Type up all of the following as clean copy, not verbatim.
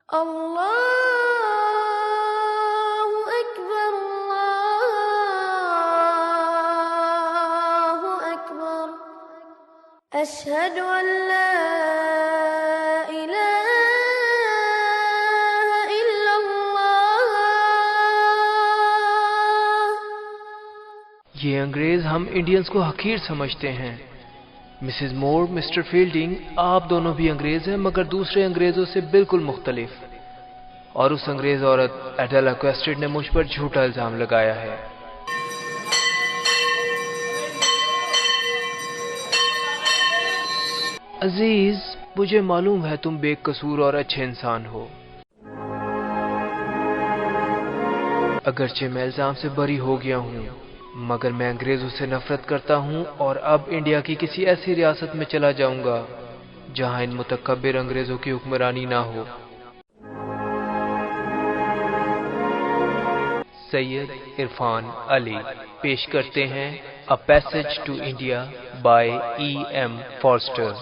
اللہ اکبر اللہ اکبر اشہد ان لا الہ الا اللہ۔ یہ انگریز ہم انڈینز کو حقیر سمجھتے ہیں۔ مسز مور، مسٹر فیلڈنگ، آپ دونوں بھی انگریز ہیں مگر دوسرے انگریزوں سے بالکل مختلف۔ اور اس انگریز عورت ایڈیلا کویسٹڈ نے مجھ پر جھوٹا الزام لگایا ہے۔ عزیز، مجھے معلوم ہے تم بے قصور اور اچھے انسان ہو، اگرچہ میں الزام سے بری ہو گیا ہوں، مگر میں انگریزوں سے نفرت کرتا ہوں اور اب انڈیا کی کسی ایسی ریاست میں چلا جاؤں گا جہاں ان متکبر انگریزوں کی حکمرانی نہ ہو۔ سید عرفان علی پیش کرتے ہیں A Passage to India by E.M. Forster۔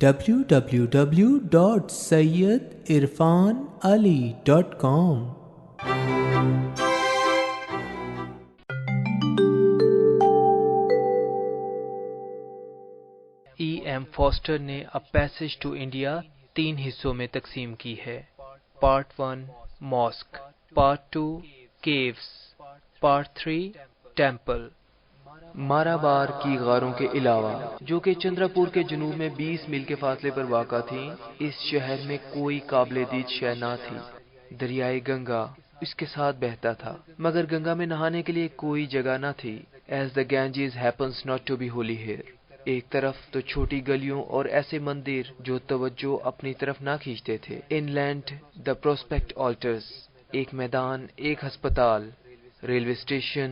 www.sayyidurfanali.com E.M. Faster نے A Passage to India 3 حصوں میں تقسیم کی ہے۔ Part 1 mosque, part 2 caves, part 3 temple. Marabar کی غاروں کے علاوہ، جو کہ چندراپور کے جنوب میں 20 میل کے فاصلے پر واقع تھیں، اس شہر میں کوئی قابل دید شے نہ تھی۔ دریائے گنگا اس کے ساتھ بہتا تھا، مگر گنگا میں نہانے کے لیے کوئی جگہ نہ تھی۔ As the Ganges happens not to be holy here۔ ایک طرف تو چھوٹی گلیوں اور ایسے مندر جو توجہ اپنی طرف نہ کھینچتے تھے۔ ان لینڈ دا پروسپیکٹ آلٹرز، ایک میدان، ایک ہسپتال، ریلوے اسٹیشن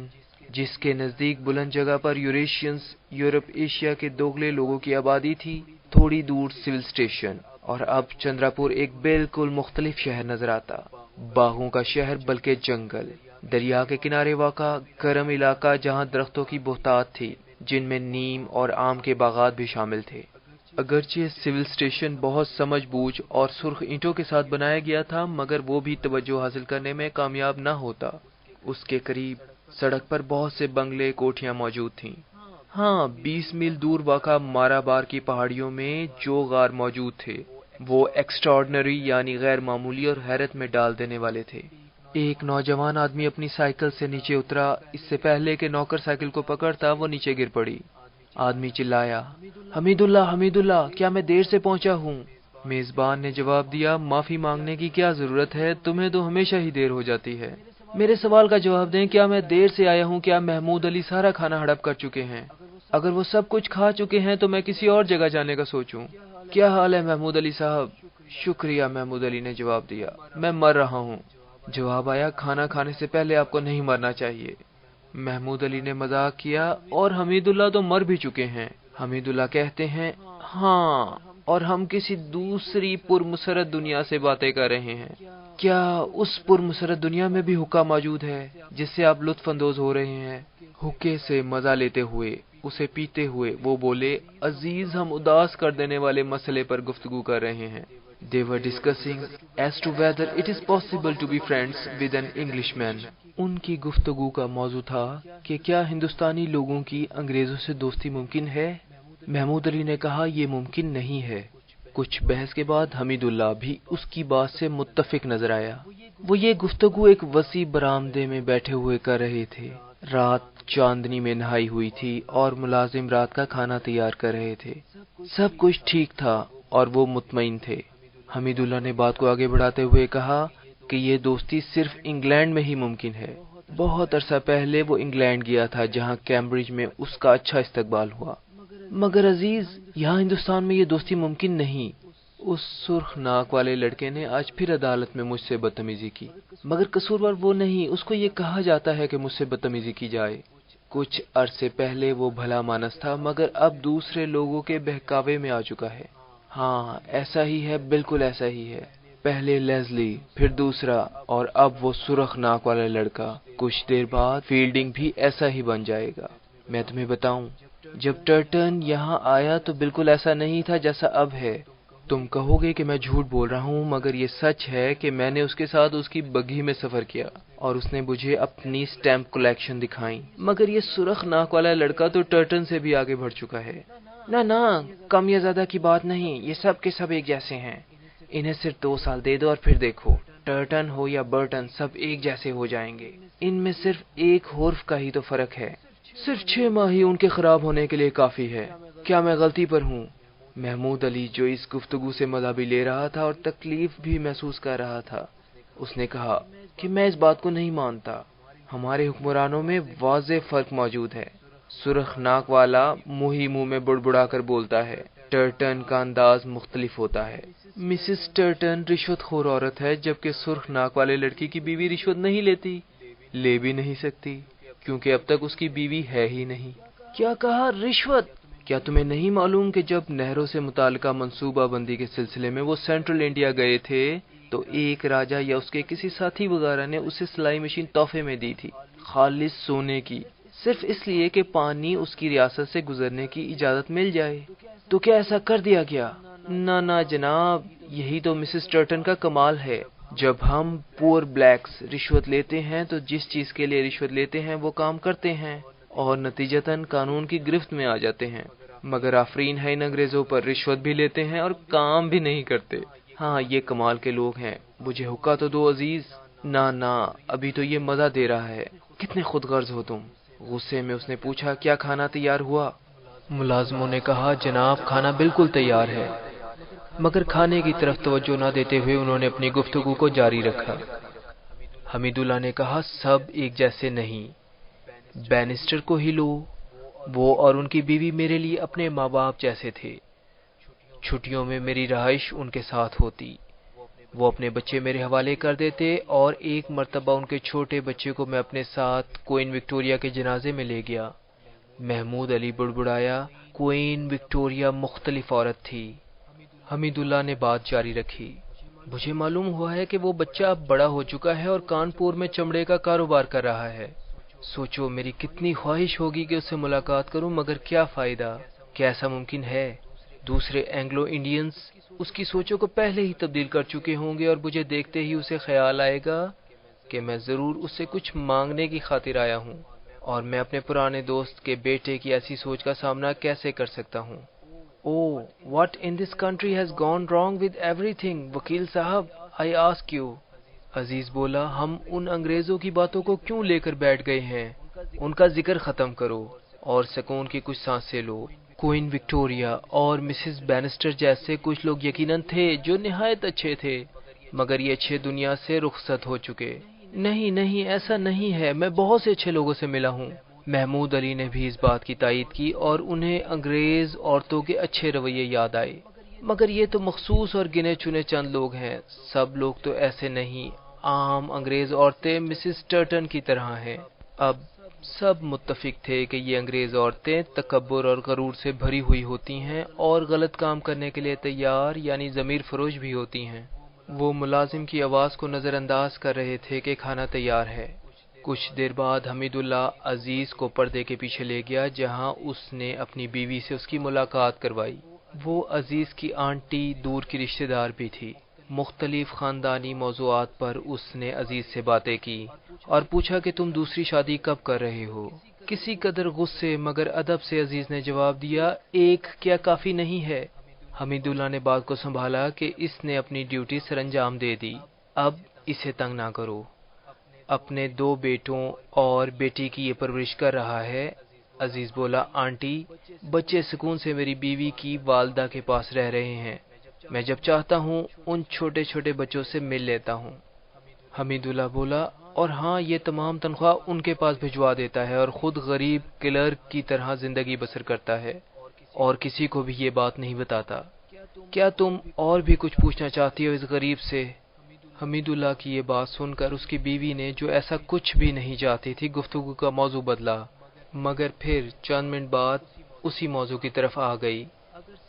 جس کے نزدیک بلند جگہ پر یوریشینز، یورپ ایشیا کے دوگلے لوگوں کی آبادی تھی، تھوڑی دور سول اسٹیشن۔ اور اب چندراپور ایک بالکل مختلف شہر نظر آتا، باغوں کا شہر بلکہ جنگل، دریا کے کنارے واقع گرم علاقہ جہاں درختوں کی بہتات تھی جن میں نیم اور آم کے باغات بھی شامل تھے۔ اگرچہ سول اسٹیشن بہت سمجھ بوجھ اور سرخ اینٹوں کے ساتھ بنایا گیا تھا، مگر وہ بھی توجہ حاصل کرنے میں کامیاب نہ ہوتا۔ اس کے قریب سڑک پر بہت سے بنگلے، کوٹھیاں موجود تھیں۔ ہاں، 20 میل دور واقع مارابار کی پہاڑیوں میں جو غار موجود تھے وہ ایکسٹراڈنری یعنی غیر معمولی اور حیرت میں ڈال دینے والے تھے۔ ایک نوجوان آدمی اپنی سائیکل سے نیچے اترا، اس سے پہلے کہ نوکر سائیکل کو پکڑتا وہ نیچے گر پڑی۔ آدمی چلایا، حمید اللہ، حمید اللہ، کیا میں دیر سے پہنچا ہوں؟ میزبان نے جواب دیا، معافی مانگنے کی کیا ضرورت ہے، تمہیں تو ہمیشہ ہی دیر ہو جاتی ہے۔ میرے سوال کا جواب دیں، کیا میں دیر سے آیا ہوں؟ کیا محمود علی سارا کھانا ہڑپ کر چکے ہیں؟ اگر وہ سب کچھ کھا چکے ہیں تو میں کسی اور جگہ جانے کا سوچوں۔ کیا حال ہے محمود علی صاحب؟ شکریہ، محمود علی نے جواب دیا، میں مر رہا ہوں۔ جواب آیا، کھانا کھانے سے پہلے آپ کو نہیں مرنا چاہیے۔ محمود علی نے مذاق کیا، اور حمید اللہ تو مر بھی چکے ہیں۔ حمید اللہ کہتے ہیں، ہاں، اور ہم کسی دوسری پرمسرت دنیا سے باتیں کر رہے ہیں۔ کیا اس پرمسرت دنیا میں بھی حقہ موجود ہے جس سے آپ لطف اندوز ہو رہے ہیں؟ حقے سے مزہ لیتے ہوئے، اسے پیتے ہوئے وہ بولے، عزیز، ہم اداس کر دینے والے مسئلے پر گفتگو کر رہے ہیں۔ They were discussing as to whether it is possible to be friends with an Englishman۔ ان کی گفتگو کا موضوع تھا کہ کیا ہندوستانی لوگوں کی انگریزوں سے دوستی ممکن ہے؟ محمود علی نے کہا، یہ ممکن نہیں ہے۔ کچھ بحث کے بعد حمید اللہ بھی اس کی بات سے متفق نظر آیا۔ وہ یہ گفتگو ایک وسیع برآمدے میں بیٹھے ہوئے کر رہے تھے۔ رات چاندنی میں نہائی ہوئی تھی اور ملازم رات کا کھانا تیار کر رہے تھے۔ سب کچھ ٹھیک تھا اور وہ مطمئن تھے۔ حمید اللہ نے بات کو آگے بڑھاتے ہوئے کہا کہ یہ دوستی صرف انگلینڈ میں ہی ممکن ہے۔ بہت عرصہ پہلے وہ انگلینڈ گیا تھا جہاں کیمبرج میں اس کا اچھا استقبال ہوا، مگر عزیز، یہاں ہندوستان میں یہ دوستی ممکن نہیں۔ اس سرخ ناک والے لڑکے نے آج پھر عدالت میں مجھ سے بدتمیزی کی، مگر قصوروار وہ نہیں، اس کو یہ کہا جاتا ہے کہ مجھ سے بدتمیزی کی جائے۔ کچھ عرصے پہلے وہ بھلا مانس تھا، مگر اب دوسرے لوگوں کے بہکاوے میں آ چکا ہے۔ ہاں، ایسا ہی ہے، بالکل ایسا ہی ہے۔ پہلے لیزلی، پھر دوسرا، اور اب وہ سرخ ناک والا لڑکا۔ کچھ دیر بعد فیلڈنگ بھی ایسا ہی بن جائے گا۔ میں تمہیں بتاؤں، جب ٹرٹن یہاں آیا تو بالکل ایسا نہیں تھا جیسا اب ہے. تم کہو گے کہ میں جھوٹ بول رہا ہوں، مگر یہ سچ ہے کہ میں نے اس کے ساتھ اس کی بگھی میں سفر کیا اور اس نے مجھے اپنی سٹیمپ کلیکشن دکھائیں. مگر یہ سرخ ناک والا لڑکا تو ٹرٹن سے بھی آگے بڑھ چکا ہے. نہ کم یا زیادہ کی بات نہیں، یہ سب کے سب ایک جیسے ہیں. انہیں صرف 2 سال دے دو اور پھر دیکھو، ٹرٹن ہو یا برٹن سب ایک جیسے ہو جائیں گے. ان میں صرف ایک حرف کا ہی تو فرق ہے. صرف 6 ماہ ہی ان کے خراب ہونے کے لیے کافی ہے. کیا میں غلطی پر ہوں؟ محمود علی جو اس گفتگو سے مزہ بھی لے رہا تھا اور تکلیف بھی محسوس کر رہا تھا، اس نے کہا کہ میں اس بات کو نہیں مانتا. ہمارے حکمرانوں میں واضح فرق موجود ہے. سرخ ناک والا منہ میں بڑبڑا کر بولتا ہے، ٹرٹن کا انداز مختلف ہوتا ہے. مسز ٹرٹن رشوت خور عورت ہے، جبکہ سرخ ناک والے لڑکی کی بیوی رشوت نہیں لیتی، لے بھی نہیں سکتی، کیونکہ اب تک اس کی بیوی ہے ہی نہیں. کیا کہا؟ رشوت؟ کیا تمہیں نہیں معلوم کہ جب نہروں سے متعلقہ منصوبہ بندی کے سلسلے میں وہ سینٹرل انڈیا گئے تھے تو ایک راجہ یا اس کے کسی ساتھی وغیرہ نے اسے سلائی مشین تحفے میں دی تھی، خالص سونے کی، صرف اس لیے کہ پانی اس کی ریاست سے گزرنے کی اجازت مل جائے. تو کیا ایسا کر دیا گیا؟ نہ جناب، یہی تو مسز ٹرٹن کا کمال ہے. جب ہم پور بلیکس رشوت لیتے ہیں تو جس چیز کے لیے رشوت لیتے ہیں وہ کام کرتے ہیں اور نتیجتاً قانون کی گرفت میں آ جاتے ہیں. مگر آفرین ہے ان انگریزوں پر، رشوت بھی لیتے ہیں اور کام بھی نہیں کرتے. ہاں، یہ کمال کے لوگ ہیں. مجھے حکا تو دو عزیز. نہ ابھی تو یہ مزہ دے رہا ہے. کتنے خود غرض ہو تم. غصے میں اس نے پوچھا، کیا کھانا تیار ہوا؟ ملازموں نے کہا، جناب کھانا بالکل تیار ہے. مگر کھانے کی طرف توجہ نہ دیتے ہوئے انہوں نے اپنی گفتگو کو جاری رکھا. حمیداللہ نے کہا، سب ایک جیسے نہیں. بینسٹر کو ہی لو، وہ اور ان کی بیوی میرے لیے اپنے ماں باپ جیسے تھے. چھٹیوں میں میری رہائش ان کے ساتھ ہوتی، وہ اپنے بچے میرے حوالے کر دیتے اور ایک مرتبہ ان کے چھوٹے بچے کو میں اپنے ساتھ کوئین وکٹوریا کے جنازے میں لے گیا. محمود علی بڑبڑایا، کوئین وکٹوریا مختلف عورت تھی. حمیداللہ نے بات جاری رکھی، مجھے معلوم ہوا ہے کہ وہ بچہ اب بڑا ہو چکا ہے اور کانپور میں چمڑے کا کاروبار کر رہا ہے. سوچو میری کتنی خواہش ہوگی کہ اس سے ملاقات کروں، مگر کیا فائدہ؟ کیا ایسا ممکن ہے؟ دوسرے اینگلو انڈینز اس کی سوچوں کو پہلے ہی تبدیل کر چکے ہوں گے اور مجھے دیکھتے ہی اسے خیال آئے گا کہ میں ضرور اس سے کچھ مانگنے کی خاطر آیا ہوں، اور میں اپنے پرانے دوست کے بیٹے کی ایسی سوچ کا سامنا کیسے کر سکتا ہوں؟ Oh, what in this country has gone wrong with everything, وکیل صاحب, I ask you. عزیز بولا، ہم ان انگریزوں کی باتوں کو کیوں لے کر بیٹھ گئے ہیں؟ ان کا ذکر ختم کرو اور سکون کی کچھ سانسیں لو. کوئین وکٹوریا اور مسز بینسٹر جیسے کچھ لوگ یقیناً تھے جو نہایت اچھے تھے، مگر یہ اچھے دنیا سے رخصت ہو چکے. نہیں ایسا نہیں ہے، میں بہت سے اچھے لوگوں سے ملا ہوں. محمود علی نے بھی اس بات کی تائید کی اور انہیں انگریز عورتوں کے اچھے رویے یاد آئے. مگر یہ تو مخصوص اور گنے چنے چند لوگ ہیں، سب لوگ تو ایسے نہیں. عام انگریز عورتیں مسز ٹرٹن کی طرح ہیں. اب سب متفق تھے کہ یہ انگریز عورتیں تکبر اور غرور سے بھری ہوئی ہوتی ہیں اور غلط کام کرنے کے لیے تیار یعنی ضمیر فروش بھی ہوتی ہیں. وہ ملازم کی آواز کو نظر انداز کر رہے تھے کہ کھانا تیار ہے. کچھ دیر بعد حمیداللہ عزیز کو پردے کے پیچھے لے گیا جہاں اس نے اپنی بیوی سے اس کی ملاقات کروائی. وہ عزیز کی آنٹی دور کی رشتہ دار بھی تھی. مختلف خاندانی موضوعات پر اس نے عزیز سے باتیں کی اور پوچھا کہ تم دوسری شادی کب کر رہے ہو. کسی قدر غصے مگر ادب سے عزیز نے جواب دیا، ایک کیا کافی نہیں ہے؟ حمیداللہ نے بات کو سنبھالا کہ اس نے اپنی ڈیوٹی سر انجام دے دی، اب اسے تنگ نہ کرو. اپنے 2 بیٹوں اور بیٹی کی یہ پرورش کر رہا ہے. عزیز بولا، آنٹی، بچے سکون سے میری بیوی کی والدہ کے پاس رہ رہے ہیں. میں جب چاہتا ہوں ان چھوٹے چھوٹے بچوں سے مل لیتا ہوں. حمیداللہ بولا، اور ہاں، یہ تمام تنخواہ ان کے پاس بھجوا دیتا ہے اور خود غریب کلرک کی طرح زندگی بسر کرتا ہے اور کسی کو بھی یہ بات نہیں بتاتا. کیا تم اور بھی کچھ پوچھنا چاہتی ہو اس غریب سے؟ حمیداللہ کی یہ بات سن کر اس کی بیوی نے، جو ایسا کچھ بھی نہیں چاہتی تھی، گفتگو کا موضوع بدلا، مگر پھر چند منٹ بعد اسی موضوع کی طرف آ گئی.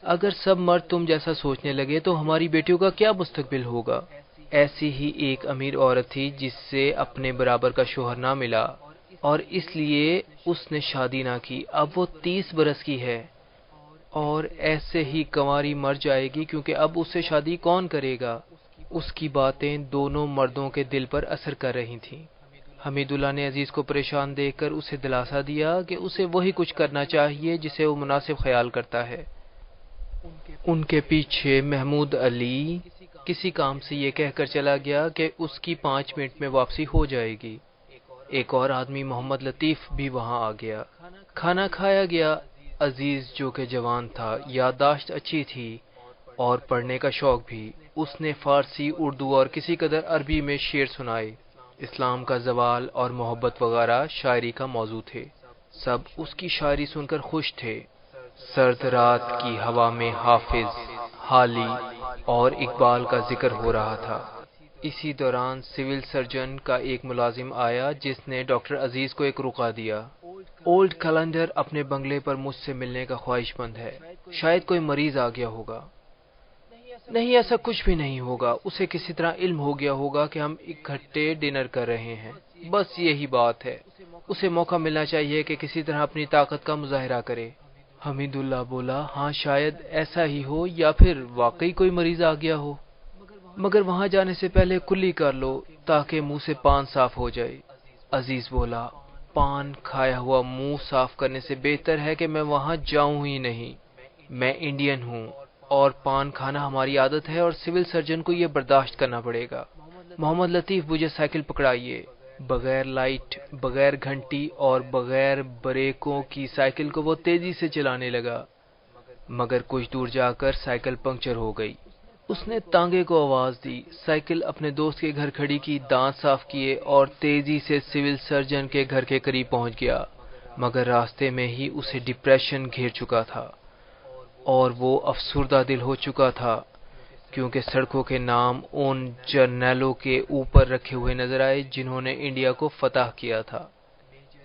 اگر سب مرد تم جیسا سوچنے لگے تو ہماری بیٹیوں کا کیا مستقبل ہوگا؟ ایسی ہی ایک امیر عورت تھی جس سے اپنے برابر کا شوہر نہ ملا. اور اس لیے اس نے شادی نہ کی. اب وہ 30 برس کی ہے اور ایسے ہی کنواری مر جائے گی کیونکہ اب اس سے شادی کون کرے گا. اس کی باتیں دونوں مردوں کے دل پر اثر کر رہی تھیں. حمید اللہ نے عزیز کو پریشان دیکھ کر اسے دلاسا دیا کہ اسے وہی کچھ کرنا چاہیے جسے وہ مناسب خیال کرتا ہے. ان کے پیچھے محمود علی کسی کام سے یہ کہہ کر چلا گیا کہ اس کی 5 منٹ میں واپسی ہو جائے گی. ایک اور آدمی محمد لطیف بھی وہاں آ گیا. کھانا کھایا گیا. عزیز جو کہ جوان تھا، یادداشت اچھی تھی اور پڑھنے کا شوق بھی. اس نے فارسی، اردو اور کسی قدر عربی میں شعر سنائے. اسلام کا زوال اور محبت وغیرہ شاعری کا موضوع تھے. سب اس کی شاعری سن کر خوش تھے. سرد رات کی ہوا میں حافظ، حالی اور اقبال کا ذکر ہو رہا تھا. اسی دوران سول سرجن کا ایک ملازم آیا جس نے ڈاکٹر عزیز کو ایک رقعہ دیا. اولڈ کیلنڈر اپنے بنگلے پر مجھ سے ملنے کا خواہش مند ہے. شاید کوئی مریض آ گیا ہوگا. نہیں، ایسا کچھ بھی نہیں ہوگا. اسے کسی طرح علم ہو گیا ہوگا کہ ہم اکٹھے ڈنر کر رہے ہیں. بس یہی بات ہے. اسے موقع ملنا چاہیے کہ کسی طرح اپنی طاقت کا مظاہرہ کرے. حمید اللہ بولا، ہاں شاید ایسا ہی ہو یا پھر واقعی کوئی مریض آ گیا ہو، مگر وہاں جانے سے پہلے کلی کر لو تاکہ منہ سے پان صاف ہو جائے. عزیز بولا، پان کھایا ہوا منہ صاف کرنے سے بہتر ہے کہ میں وہاں جاؤں ہی نہیں. میں انڈین ہوں اور پان کھانا ہماری عادت ہے اور سول سرجن کو یہ برداشت کرنا پڑے گا. محمد لطیف، مجھے سائیکل پکڑائیے. بغیر لائٹ، بغیر گھنٹی اور بغیر بریکوں کی سائیکل کو وہ تیزی سے چلانے لگا، مگر کچھ دور جا کر سائیکل پنکچر ہو گئی. اس نے تانگے کو آواز دی، سائیکل اپنے دوست کے گھر کھڑی کی، دانت صاف کیے اور تیزی سے سول سرجن کے گھر کے قریب پہنچ گیا. مگر راستے میں ہی اسے ڈپریشن گھیر چکا تھا اور وہ افسردہ دل ہو چکا تھا کیونکہ سڑکوں کے نام ان جرنیلوں کے اوپر رکھے ہوئے نظر آئے جنہوں نے انڈیا کو فتح کیا تھا.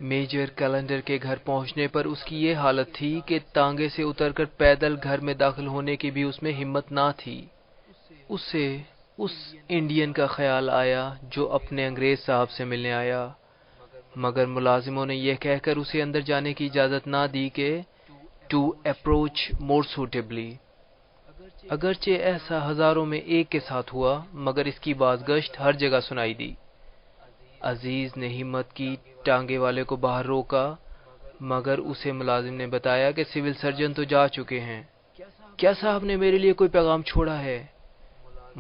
میجر کیلنڈر کے گھر پہنچنے پر اس کی یہ حالت تھی کہ تانگے سے اتر کر پیدل گھر میں داخل ہونے کی بھی اس میں ہمت نہ تھی. اسے اس انڈین کا خیال آیا جو اپنے انگریز صاحب سے ملنے آیا، مگر ملازموں نے یہ کہہ کر اسے اندر جانے کی اجازت نہ دی کہ ٹو اپروچ مور سوٹیبلی. اگرچہ ایسا ہزاروں میں ایک کے ساتھ ہوا، مگر اس کی بازگشت ہر جگہ سنائی دی. عزیز نے ہمت کی، ٹانگے والے کو باہر روکا، مگر اسے ملازم نے بتایا کہ سول سرجن تو جا چکے ہیں. کیا صاحب نے میرے لیے کوئی پیغام چھوڑا ہے؟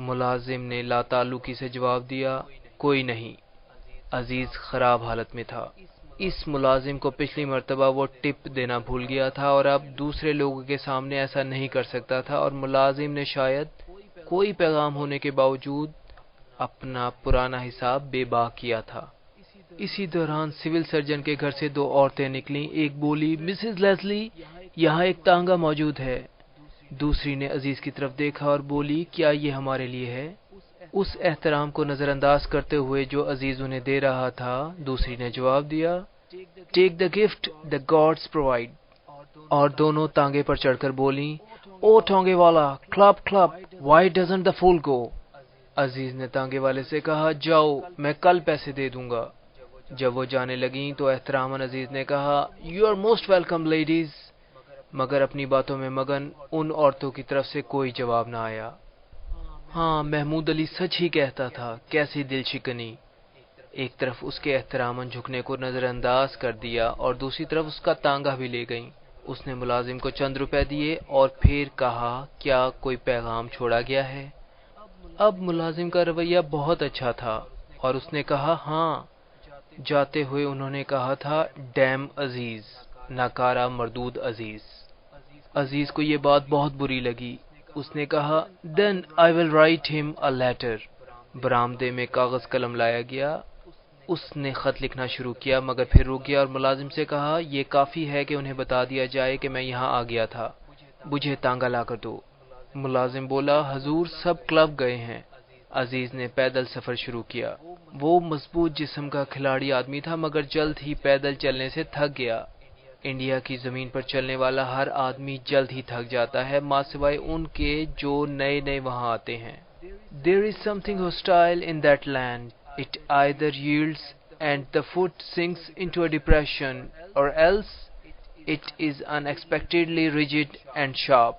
ملازم نے لا تعلقی سے جواب دیا، کوئی نہیں. عزیز خراب حالت میں تھا. اس ملازم کو پچھلی مرتبہ وہ ٹپ دینا بھول گیا تھا اور اب دوسرے لوگوں کے سامنے ایسا نہیں کر سکتا تھا، اور ملازم نے شاید کوئی پیغام ہونے کے باوجود اپنا پرانا حساب بے باک کیا تھا. اسی دوران سول سرجن کے گھر سے 2 عورتیں نکلیں. ایک بولی، مسز لیزلی، یہاں ایک تانگا موجود ہے. دوسری نے عزیز کی طرف دیکھا اور بولی، کیا یہ ہمارے لیے ہے؟ اس احترام کو نظر انداز کرتے ہوئے جو عزیز انہیں دے رہا تھا، دوسری نے جواب دیا، take the gift the gods provide. اور دونوں تانگے پر چڑھ کر بولیں، او ٹانگے والا، کلپ کلپ، وائی ڈزنٹ دا فول گو. عزیز نے تانگے والے سے کہا، جاؤ، میں کل پیسے دے دوں گا. جب وہ جانے لگیں تو احتراماً عزیز نے کہا، you are most welcome ladies. مگر اپنی باتوں میں مگن ان عورتوں کی طرف سے کوئی جواب نہ آیا. ہاں، محمود علی سچ ہی کہتا تھا، کیسی دل شکنی. ایک طرف اس کے احتراماً جھکنے کو نظر انداز کر دیا اور دوسری طرف اس کا تانگا بھی لے گئیں. اس نے ملازم کو چند روپے دیے اور پھر کہا، کیا کوئی پیغام چھوڑا گیا ہے؟ اب ملازم کا رویہ بہت اچھا تھا اور اس نے کہا، ہاں. جاتے ہوئے انہوں نے کہا تھا، ڈیم عزیز، ناکارہ مردود عزیز. عزیز کو یہ بات بہت بری لگی. اس نے کہا، دین آئی ول رائٹ ہم اے لیٹر. برآمدے میں کاغذ قلم لایا گیا. اس نے خط لکھنا شروع کیا مگر پھر رک گیا اور ملازم سے کہا، یہ کافی ہے کہ انہیں بتا دیا جائے کہ میں یہاں آ گیا تھا. مجھے تانگا لا کر دو. ملازم بولا، حضور سب کلب گئے ہیں. عزیز نے پیدل سفر شروع کیا. وہ مضبوط جسم کا کھلاڑی آدمی تھا مگر جلد ہی پیدل چلنے سے تھک گیا. انڈیا کی زمین پر چلنے والا ہر آدمی جلد ہی تھک جاتا ہے، ماں سوائے ان کے جو نئے نئے وہاں آتے ہیں. There is something hostile in that land. It either yields and the foot sinks into a depression, or else it is unexpectedly rigid and sharp.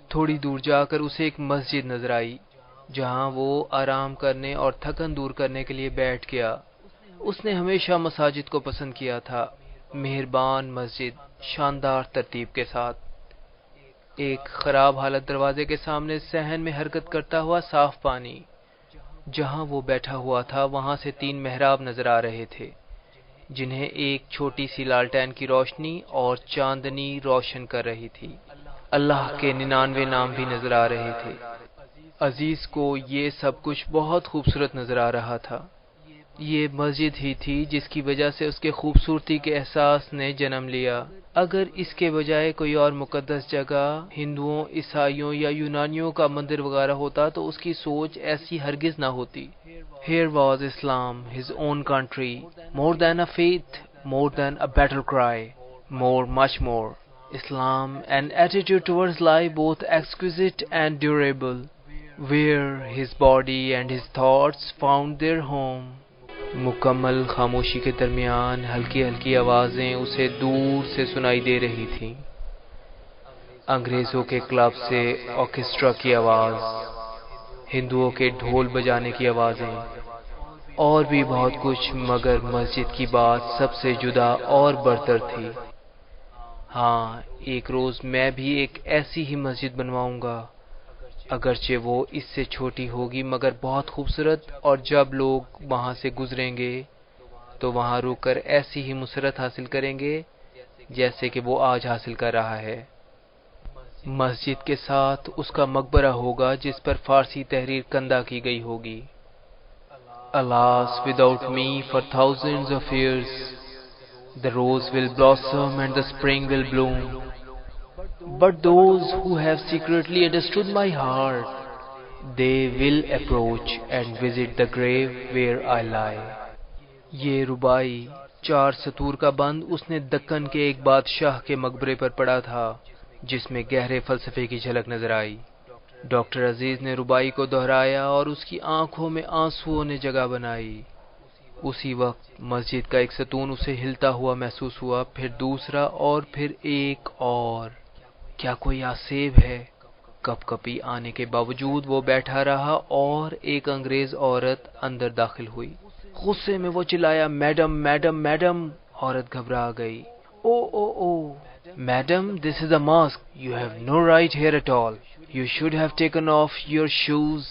تھوڑی دور جا کر اسے ایک مسجد نظر آئی جہاں وہ آرام کرنے اور تھکن دور کرنے کے لیے بیٹھ گیا۔ اس نے ہمیشہ مساجد کو پسند کیا تھا، مہربان مسجد، شاندار ترتیب کے ساتھ۔ ایک خراب حالت دروازے کے سامنے صحن میں حرکت کرتا ہوا صاف پانی۔ جہاں وہ بیٹھا ہوا تھا وہاں سے 3 محراب نظر آ رہے تھے جنہیں ایک چھوٹی سی لالٹین کی روشنی اور چاندنی روشن کر رہی تھی۔ اللہ کے 99 نام بھی نظر آ رہے تھے۔ عزیز کو یہ سب کچھ بہت خوبصورت نظر آ رہا تھا۔ یہ مسجد ہی تھی جس کی وجہ سے اس کے خوبصورتی کے احساس نے جنم لیا۔ اگر اس کے بجائے کوئی اور مقدس جگہ ہندوؤں، عیسائیوں یا یونانیوں کا مندر وغیرہ ہوتا تو اس کی سوچ ایسی ہرگز نہ ہوتی۔ Here was Islam, his own country, more than a faith, more than a battle cry, much more. Islam, an attitude towards life both exquisite and durable, where his body and his thoughts found their home. مکمل خاموشی کے درمیان ہلکی ہلکی آوازیں اسے دور سے سنائی دے رہی تھیں۔ انگریزوں کے کلب سے آرکیسٹرا کی آواز، ہندوؤں کے ڈھول بجانے کی آوازیں اور بھی بہت کچھ، مگر مسجد کی بات سب سے جدا اور برتر تھی۔ ہاں، ایک روز میں بھی ایک ایسی ہی مسجد بنواؤں گا، اگرچہ وہ اس سے چھوٹی ہوگی مگر بہت خوبصورت، اور جب لوگ وہاں سے گزریں گے تو وہاں رک کر ایسی ہی مسرت حاصل کریں گے جیسے کہ وہ آج حاصل کر رہا ہے۔ مسجد کے ساتھ اس کا مقبرہ ہوگا جس پر فارسی تحریر کندہ کی گئی ہوگی۔ Alas, without me for thousands of years, the rose will blossom and the spring will bloom. But those who have secretly understood my heart, they will approach and visit the grave where I lie. یہ ربائی 4 سطور کا بند اس نے دکن کے ایک بادشاہ کے مقبرے پر پڑھا تھا جس میں گہرے فلسفے کی جھلک نظر آئی۔ ڈاکٹر عزیز نے ربائی کو دہرایا اور اس کی آنکھوں میں آنسوؤں نے جگہ بنائی۔ اسی وقت مسجد کا ایک ستون اسے ہلتا ہوا محسوس ہوا، پھر دوسرا اور پھر ایک اور۔ کیا کوئی آسیب ہے؟ کپ کپی آنے کے باوجود وہ بیٹھا رہا اور ایک انگریز عورت اندر داخل ہوئی۔ غصے میں وہ چلایا، میڈم میڈم میڈم! عورت گھبرا گئی۔ او او O madam, this is a mosque. You have no right here at all. You should have taken off your shoes.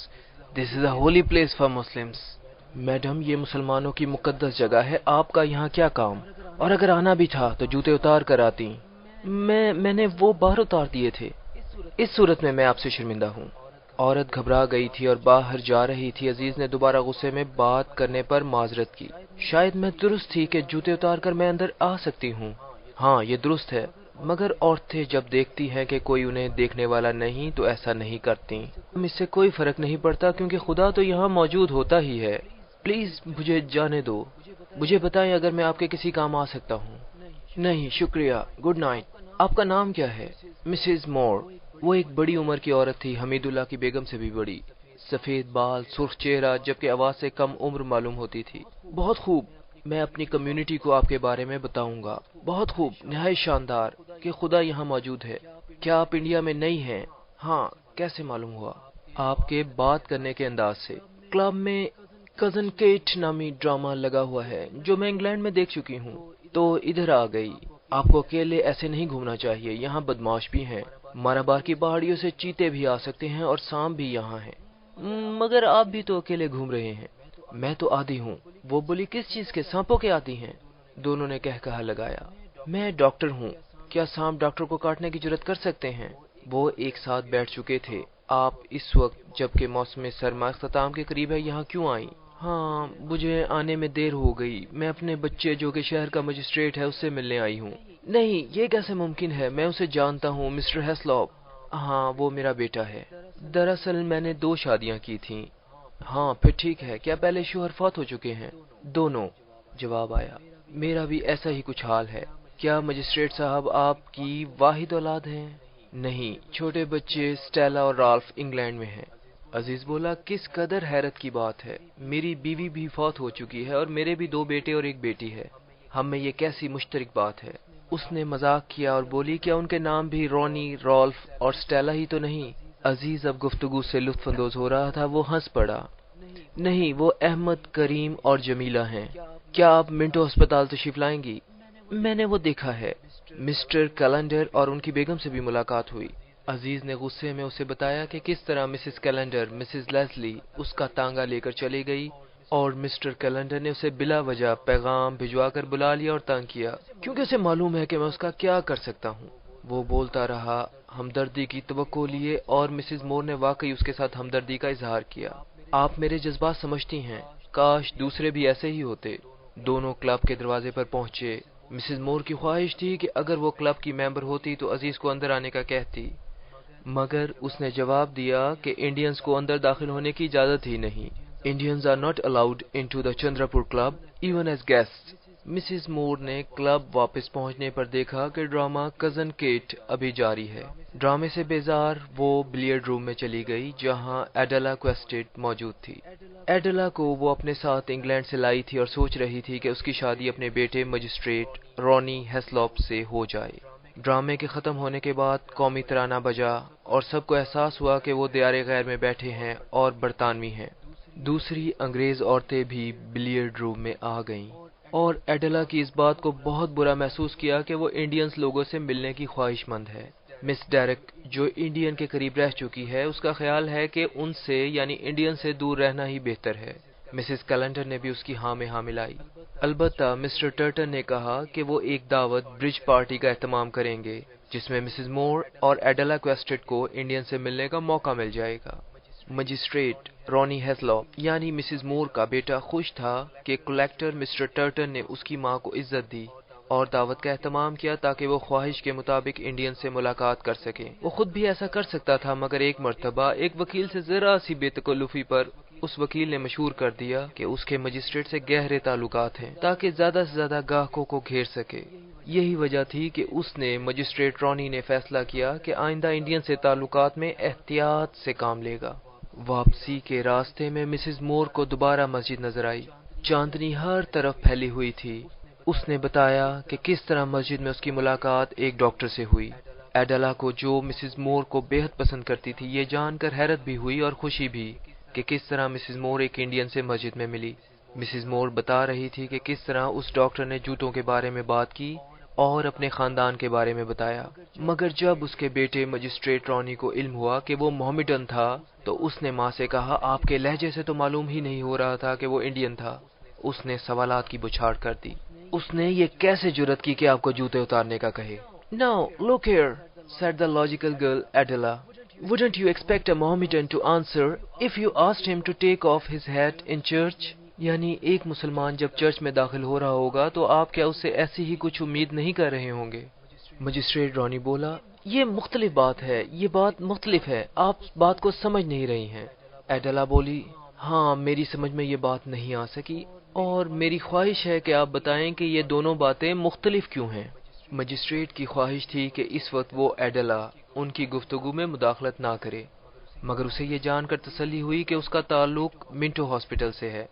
This is a holy place for Muslims. Madam, یہ مسلمانوں کی مقدس جگہ ہے، آپ کا یہاں کیا کام؟ اور اگر آنا بھی تھا تو جوتے اتار کر آتی۔ میں نے وہ باہر اتار دیے تھے۔ اس صورت میں آپ سے شرمندہ ہوں۔ عورت گھبرا گئی تھی اور باہر جا رہی تھی۔ عزیز نے دوبارہ غصے میں بات کرنے پر معذرت کی۔ شاید میں درست تھی کہ جوتے اتار کر میں اندر آ سکتی ہوں۔ ہاں، یہ درست ہے، مگر عورتیں جب دیکھتی ہیں کہ کوئی انہیں دیکھنے والا نہیں تو ایسا نہیں کرتی۔ اس سے کوئی فرق نہیں پڑتا کیونکہ خدا تو یہاں موجود ہوتا ہی ہے۔ پلیز مجھے جانے دو۔ مجھے بتائیں اگر میں آپ کے کسی کام آ سکتا ہوں۔ نہیں شکریہ، گڈ نائٹ۔ آپ کا نام کیا ہے؟ مسز مور۔ وہ ایک بڑی عمر کی عورت تھی، حمید اللہ کی بیگم سے بھی بڑی۔ سفید بال، سرخ چہرہ، جبکہ آواز سے کم عمر معلوم ہوتی تھی۔ بہت خوب، میں اپنی کمیونٹی کو آپ کے بارے میں بتاؤں گا۔ بہت خوب، نہایت شاندار کہ خدا یہاں موجود ہے۔ کیا آپ انڈیا میں نئی ہیں؟ ہاں، کیسے معلوم ہوا؟ آپ کے بات کرنے کے انداز سے۔ کلب میں کزن کیٹ نامی ڈرامہ لگا ہوا ہے جو میں انگلینڈ میں دیکھ چکی ہوں، تو ادھر آ گئی۔ آپ کو اکیلے ایسے نہیں گھومنا چاہیے، یہاں بدماش بھی ہیں۔ مارابار کی پہاڑیوں سے چیتے بھی آ سکتے ہیں اور سانپ بھی یہاں ہیں۔ مگر آپ بھی تو اکیلے گھوم رہے ہیں۔ میں تو عادی ہوں۔ وہ بولی، کس چیز کے؟ سانپوں کے عادی ہیں؟ دونوں نے کہا لگایا۔ میں ڈاکٹر ہوں، کیا سانپ ڈاکٹر کو کاٹنے کی جرات کر سکتے ہیں؟ وہ ایک ساتھ بیٹھ چکے تھے۔ آپ اس وقت جبکہ موسم سرما اختتام کے قریب ہے یہاں کیوں آئیں؟ ہاں، مجھے آنے میں دیر ہو گئی۔ میں اپنے بچے جو کہ شہر کا مجسٹریٹ ہے اس سے ملنے آئی ہوں۔ نہیں، یہ کیسے ممکن ہے؟ میں اسے جانتا ہوں، مسٹر ہیسلاپ۔ ہاں، وہ میرا بیٹا ہے۔ دراصل میں نے 2 شادیاں کی تھیں۔ ہاں، پھر ٹھیک ہے۔ کیا پہلے شوہر فوت ہو چکے ہیں؟ دونوں، جواب آیا۔ میرا بھی ایسا ہی کچھ حال ہے۔ کیا مجسٹریٹ صاحب آپ کی واحد اولاد ہیں؟ نہیں، چھوٹے بچے سٹیلا اور رالف انگلینڈ میں ہیں۔ عزیز بولا کس قدر حیرت کی بات ہے، میری بیوی بھی فوت ہو چکی ہے اور میرے بھی 2 بیٹے اور 1 بیٹی ہے، ہم میں یہ کیسی مشترک بات ہے۔ اس نے مذاق کیا اور بولی کیا ان کے نام بھی رونی، رالف اور سٹیلا ہی تو نہیں؟ عزیز اب گفتگو سے لطف اندوز ہو رہا تھا، وہ ہنس پڑا۔ نہیں، وہ احمد، کریم اور جمیلہ ہیں۔ کیا آپ منٹو ہسپتال تشریف لائیں گی؟ میں نے وہ دیکھا ہے۔ مسٹر کیلنڈر اور ان کی بیگم سے بھی ملاقات ہوئی۔ عزیز نے غصے میں اسے بتایا کہ کس طرح مسز کیلنڈر، مسز لیسلی اس کا تانگا لے کر چلی گئی اور مسٹر کیلنڈر نے اسے بلا وجہ پیغام بھجوا کر بلا لیا اور تنگ کیا، کیونکہ اسے معلوم ہے کہ میں اس کا کیا کر سکتا ہوں۔ وہ بولتا رہا، ہمدردی کی توقع لیے، اور مسز مور نے واقعی اس کے ساتھ ہمدردی کا اظہار کیا۔ آپ میرے جذبات سمجھتی ہیں، کاش دوسرے بھی ایسے ہی ہوتے۔ دونوں کلب کے دروازے پر پہنچے۔ مسز مور کی خواہش تھی کہ اگر وہ کلب کی ممبر ہوتی تو عزیز کو اندر آنے کا کہتی، مگر اس نے جواب دیا کہ انڈینز کو اندر داخل ہونے کی اجازت ہی نہیں۔ Indians are not allowed into the Chandrapur club even as guests۔ Mrs Moore نے کلب واپس پہنچنے پر دیکھا کہ ڈرامہ کزن کیٹ ابھی جاری ہے۔ ڈرامے سے بیزار وہ بلیئرڈ روم میں چلی گئی جہاں ایڈلا کویسٹڈ موجود تھی۔ ایڈلا کو وہ اپنے ساتھ انگلینڈ سے لائی تھی اور سوچ رہی تھی کہ اس کی شادی اپنے بیٹے مجسٹریٹ رونی ہیسلوپ سے ہو جائے۔ ڈرامے کے ختم ہونے کے بعد قومی ترانہ بجا اور سب کو احساس ہوا کہ وہ دیار غیر میں بیٹھے ہیں اور برطانوی ہیں۔ دوسری انگریز عورتیں بھی بلیئرڈ روم میں آ گئیں اور ایڈلا کی اس بات کو بہت برا محسوس کیا کہ وہ انڈینز لوگوں سے ملنے کی خواہش مند ہے۔ مس ڈیرک جو انڈین کے قریب رہ چکی ہے، اس کا خیال ہے کہ ان سے یعنی انڈین سے دور رہنا ہی بہتر ہے۔ مسز کیلنڈر نے بھی اس کی ہاں میں ہاں ملائی۔ البتہ مسٹر ٹرٹن نے کہا کہ وہ ایک دعوت برج پارٹی کا اہتمام کریں گے جس میں مسز مور اور ایڈلا کویسٹڈ کو انڈین سے ملنے کا موقع مل جائے گا۔ مجسٹریٹ رونی ہیسلوپ یعنی مسز مور کا بیٹا خوش تھا کہ کلیکٹر مسٹر ٹرٹن نے اس کی ماں کو عزت دی اور دعوت کا اہتمام کیا تاکہ وہ خواہش کے مطابق انڈین سے ملاقات کر سکیں۔ وہ خود بھی ایسا کر سکتا تھا، مگر ایک مرتبہ ایک وکیل سے ذرا سی بے تکلفی پر اس وکیل نے مشہور کر دیا کہ اس کے مجسٹریٹ سے گہرے تعلقات ہیں تاکہ زیادہ سے زیادہ گاہکوں کو گھیر سکے۔ یہی وجہ تھی کہ اس نے مجسٹریٹ رونی نے فیصلہ کیا کہ آئندہ انڈین سے تعلقات میں احتیاط سے کام لے گا۔ واپسی کے راستے میں مسز مور کو دوبارہ مسجد نظر آئی۔ چاندنی ہر طرف پھیلی ہوئی تھی۔ اس نے بتایا کہ کس طرح مسجد میں اس کی ملاقات ایک ڈاکٹر سے ہوئی۔ ایڈلا کو جو مسز مور کو بے حد پسند کرتی تھی، یہ جان کر حیرت بھی ہوئی اور خوشی بھی کہ کس طرح مسز مور ایک انڈین سے مسجد میں ملی۔ مسز مور بتا رہی تھی کہ کس طرح اس ڈاکٹر نے جوتوں کے بارے میں بات کی اور اپنے خاندان کے بارے میں بتایا، مگر جب اس کے بیٹے مجسٹریٹ رونی کو علم ہوا کہ وہ محمڈن تھا تو اس نے ماں سے کہا، آپ کے لہجے سے تو معلوم ہی نہیں ہو رہا تھا کہ وہ انڈین تھا۔ اس نے سوالات کی بچھاڑ کر دی۔ اس نے یہ کیسے جرأت کی کہ آپ کو جوتے اتارنے کا کہے؟ No, look here, said the logical girl Adela. Wouldn't you expect a Mohammedan to answer if you asked him to take off his hat in church? یعنی ایک مسلمان جب چرچ میں داخل ہو رہا ہوگا تو آپ کیا اس سے ایسی ہی کچھ امید نہیں کر رہے ہوں گے؟ مجسٹریٹ رونی بولا، یہ مختلف بات ہے، یہ بات مختلف ہے، آپ بات کو سمجھ نہیں رہی ہیں۔ ایڈلا بولی، ہاں میری سمجھ میں یہ بات نہیں آ سکی اور میری خواہش ہے کہ آپ بتائیں کہ یہ دونوں باتیں مختلف کیوں ہیں۔ مجسٹریٹ کی خواہش تھی کہ اس وقت وہ ایڈلا ان کی گفتگو میں مداخلت نہ کرے، مگر اسے یہ جان کر تسلی ہوئی کہ اس کا تعلق منٹو ہاسپٹل سے ہے۔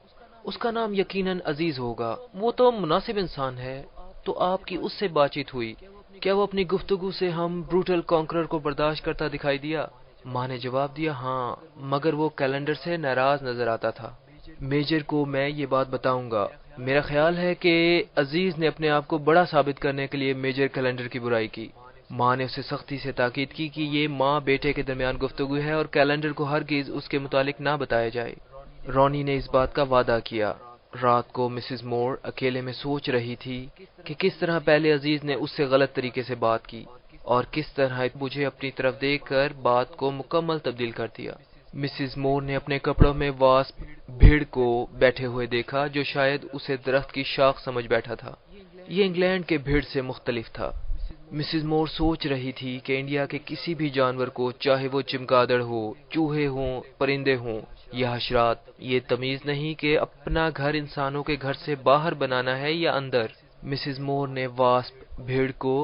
اس کا نام یقیناً عزیز ہوگا، وہ تو مناسب انسان ہے۔ تو آپ کی اس سے بات چیت ہوئی؟ کیا وہ اپنی گفتگو سے ہم بروٹل کانکرر کو برداشت کرتا دکھائی دیا؟ ماں نے جواب دیا، ہاں، مگر وہ کیلنڈر سے ناراض نظر آتا تھا۔ میجر کو میں یہ بات بتاؤں گا۔ میرا خیال ہے کہ عزیز نے اپنے آپ کو بڑا ثابت کرنے کے لیے میجر کیلنڈر کی برائی کی۔ ماں نے اسے سختی سے تاکید کی کہ یہ ماں بیٹے کے درمیان گفتگو ہے اور کیلنڈر کو ہرگز اس کے متعلق نہ بتایا جائے۔ رونی نے اس بات کا وعدہ کیا۔ رات کو مسز مور اکیلے میں سوچ رہی تھی کہ کس طرح پہلے عزیز نے اس سے غلط طریقے سے بات کی اور کس طرح مجھے اپنی طرف دیکھ کر بات کو مکمل تبدیل کر دیا۔ مسز مور نے اپنے کپڑوں میں واسپ بھیڑ کو بیٹھے ہوئے دیکھا جو شاید اسے درخت کی شاخ سمجھ بیٹھا تھا۔ یہ انگلینڈ کے بھیڑ سے مختلف تھا۔ مسز مور سوچ رہی تھی کہ انڈیا کے کسی بھی جانور کو، چاہے وہ چمگادڑ ہو، چوہے ہوں، پرندے ہوں یا حشرات، یہ تمیز نہیں کہ اپنا گھر انسانوں کے گھر سے باہر بنانا ہے یا اندر۔ مسز مور نے واسپ بھیڑ کو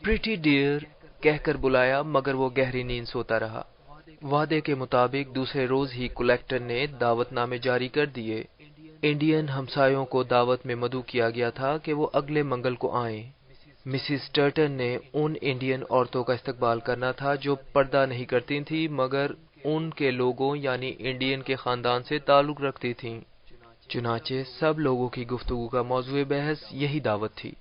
پریٹی ڈیئر کہہ کر بلایا، مگر وہ گہری نیند سوتا رہا۔ وعدے کے مطابق دوسرے روز ہی کلیکٹر نے دعوت نامے جاری کر دیے۔ انڈین ہمسایوں کو دعوت میں مدعو کیا گیا تھا کہ وہ اگلے منگل کو آئیں۔ مسز ٹرٹن نے ان انڈین عورتوں کا استقبال کرنا تھا جو پردہ نہیں کرتی تھیں مگر ان کے لوگوں یعنی انڈین کے خاندان سے تعلق رکھتی تھیں۔ چنانچہ سب لوگوں کی گفتگو کا موضوع بحث یہی دعوت تھی۔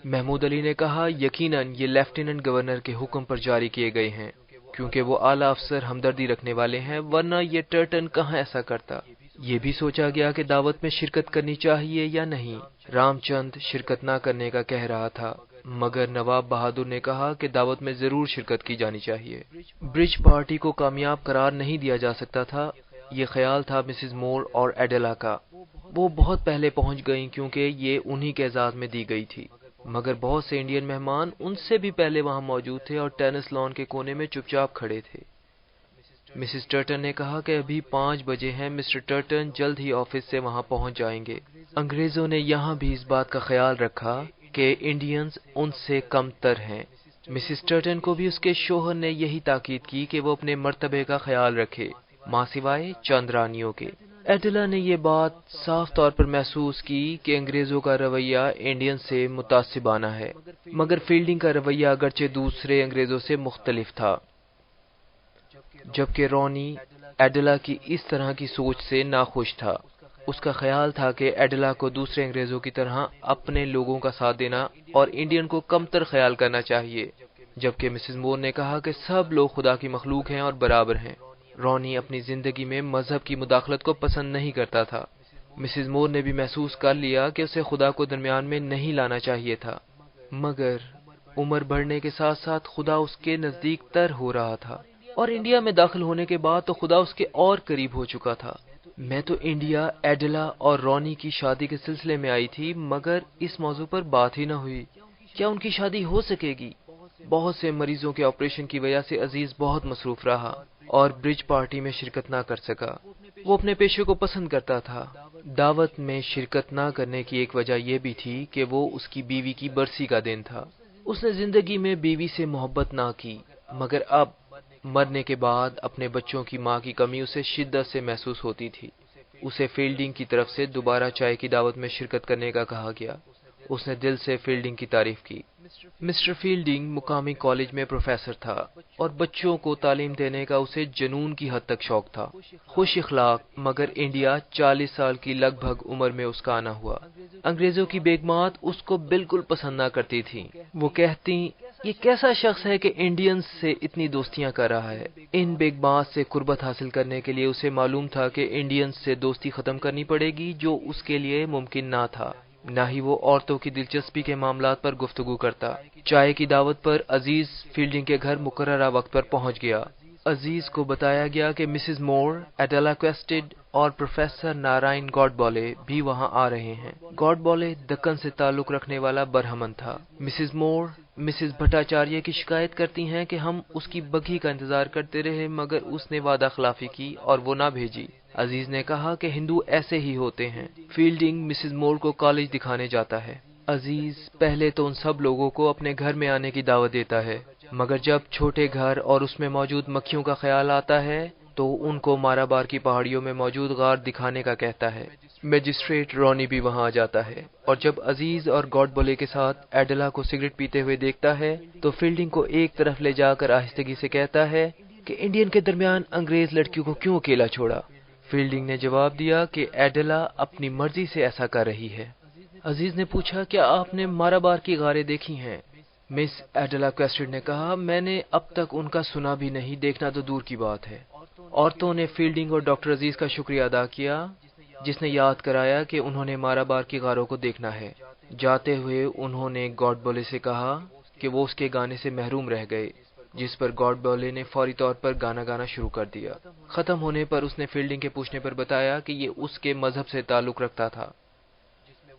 محمود علی نے کہا یقیناً یہ لیفٹیننٹ گورنر کے حکم پر جاری کیے گئے ہیں کیونکہ وہ اعلیٰ افسر ہمدردی رکھنے والے ہیں، ورنہ یہ ٹرٹن کہاں ایسا کرتا۔ یہ بھی سوچا گیا کہ دعوت میں شرکت کرنی چاہیے یا نہیں۔ رام چند شرکت نہ کرنے کا کہہ رہا تھا مگر نواب بہادر نے کہا کہ دعوت میں ضرور شرکت کی جانی چاہیے۔ برج پارٹی کو کامیاب قرار نہیں دیا جا سکتا تھا، یہ خیال تھا مسز مور اور ایڈیلا کا۔ وہ بہت پہلے پہنچ گئیں کیونکہ یہ انہی کے اعزاز میں دی گئی تھی، مگر بہت سے انڈین مہمان ان سے بھی پہلے وہاں موجود تھے اور ٹینس لان کے کونے میں چپ چاپ کھڑے تھے۔ مسز ٹرٹن نے کہا کہ ابھی 5 بجے ہیں، مسٹر ٹرٹن جلد ہی آفس سے وہاں پہنچ جائیں گے۔ انگریزوں نے یہاں بھی اس بات کا خیال رکھا کہ انڈینز ان سے کم تر ہیں۔ مسز ٹرٹن کو بھی اس کے شوہر نے یہی تاکید کی کہ وہ اپنے مرتبے کا خیال رکھے، ماں سوائے چند رانیوں کے۔ ایڈلا نے یہ بات صاف طور پر محسوس کی کہ انگریزوں کا رویہ انڈین سے متعصبانہ ہے، مگر فیلڈنگ کا رویہ اگرچہ دوسرے انگریزوں سے مختلف تھا، جبکہ رونی ایڈلا کی اس طرح کی سوچ سے ناخوش تھا۔ اس کا خیال تھا کہ ایڈلا کو دوسرے انگریزوں کی طرح اپنے لوگوں کا ساتھ دینا اور انڈین کو کمتر خیال کرنا چاہیے، جبکہ مسز مور نے کہا کہ سب لوگ خدا کی مخلوق ہیں اور برابر ہیں۔ رونی اپنی زندگی میں مذہب کی مداخلت کو پسند نہیں کرتا تھا۔ مسز مور نے بھی محسوس کر لیا کہ اسے خدا کو درمیان میں نہیں لانا چاہیے تھا، مگر عمر بڑھنے کے ساتھ ساتھ خدا اس کے نزدیک تر ہو رہا تھا، اور انڈیا میں داخل ہونے کے بعد تو خدا اس کے اور قریب ہو چکا تھا۔ میں تو انڈیا ایڈلا اور رونی کی شادی کے سلسلے میں آئی تھی مگر اس موضوع پر بات ہی نہ ہوئی۔ کیا ان کی شادی ہو سکے گی؟ بہت سے مریضوں کے آپریشن کی وجہ سے عزیز بہت مصروف رہا اور برج پارٹی میں شرکت نہ کر سکا۔ وہ اپنے پیشے کو پسند کرتا تھا۔ دعوت میں شرکت نہ کرنے کی ایک وجہ یہ بھی تھی کہ وہ اس کی بیوی کی برسی کا دن تھا۔ اس نے زندگی میں بیوی سے محبت نہ کی، مگر اب مرنے کے بعد اپنے بچوں کی ماں کی کمی اسے شدت سے محسوس ہوتی تھی۔ اسے فیلڈنگ کی طرف سے دوبارہ چائے کی دعوت میں شرکت کرنے کا کہا گیا۔ اس نے دل سے فیلڈنگ کی تعریف کی۔ مسٹر فیلڈنگ مقامی کالج میں پروفیسر تھا اور بچوں کو تعلیم دینے کا اسے جنون کی حد تک شوق تھا۔ خوش اخلاق، مگر انڈیا 40 سال کی لگ بھگ عمر میں اس کا آنا ہوا۔ انگریزوں کی بیگمات اس کو بالکل پسند نہ کرتی تھیں۔ وہ کہتی یہ کیسا شخص ہے کہ انڈینز سے اتنی دوستیاں کر رہا ہے۔ ان بیگمات سے قربت حاصل کرنے کے لیے اسے معلوم تھا کہ انڈینز سے دوستی ختم کرنی پڑے گی، جو اس کے لیے ممکن نہ تھا۔ نہ ہی وہ عورتوں کی دلچسپی کے معاملات پر گفتگو کرتا۔ چائے کی دعوت پر عزیز فیلڈنگ کے گھر مقررہ وقت پر پہنچ گیا۔ عزیز کو بتایا گیا کہ مسز مور، ایڈلا کویسٹڈ اور پروفیسر نارائن گاڈ بولے بھی وہاں آ رہے ہیں۔ گاڈ بولے دکن سے تعلق رکھنے والا برہمن تھا۔ مسز مور مسز بھٹاچاریہ کی شکایت کرتی ہیں کہ ہم اس کی بگھی کا انتظار کرتے رہے مگر اس نے وعدہ خلافی کی اور وہ نہ بھیجی۔ عزیز نے کہا کہ ہندو ایسے ہی ہوتے ہیں۔ فیلڈنگ مسز مور کو کالج دکھانے جاتا ہے۔ عزیز پہلے تو ان سب لوگوں کو اپنے گھر میں آنے کی دعوت دیتا ہے، مگر جب چھوٹے گھر اور اس میں موجود مکھیوں کا خیال آتا ہے تو ان کو مارا بار کی پہاڑیوں میں موجود غار دکھانے کا کہتا ہے۔ میجسٹریٹ رونی بھی وہاں آ جاتا ہے، اور جب عزیز اور گاڈ بولے کے ساتھ ایڈلا کو سگریٹ پیتے ہوئے دیکھتا ہے تو فیلڈنگ کو ایک طرف لے جا کر آہستگی سے کہتا ہے کہ انڈین کے درمیان انگریز لڑکیوں کو کیوں اکیلا چھوڑا؟ فیلڈنگ نے جواب دیا کہ ایڈلا اپنی مرضی سے ایسا کر رہی ہے۔ عزیز نے پوچھا کیا آپ نے مارا بار کی غاریں دیکھی ہیں؟ مس ایڈلا کویسٹڈ نے کہا میں نے اب تک ان کا سنا بھی نہیں، دیکھنا تو دور کی بات ہے۔ عورتوں نے فیلڈنگ اور ڈاکٹر عزیز کا شکریہ ادا کیا جس نے یاد کرایا کہ انہوں نے مارا بار کی غاروں کو دیکھنا ہے۔ جاتے ہوئے انہوں نے گاڈ بولے سے کہا کہ وہ اس کے گانے سے محروم رہ گئے، جس پر گاڈ بولے نے فوری طور پر گانا گانا شروع کر دیا۔ ختم ہونے پر اس نے فیلڈنگ کے پوچھنے پر بتایا کہ یہ اس کے مذہب سے تعلق رکھتا تھا،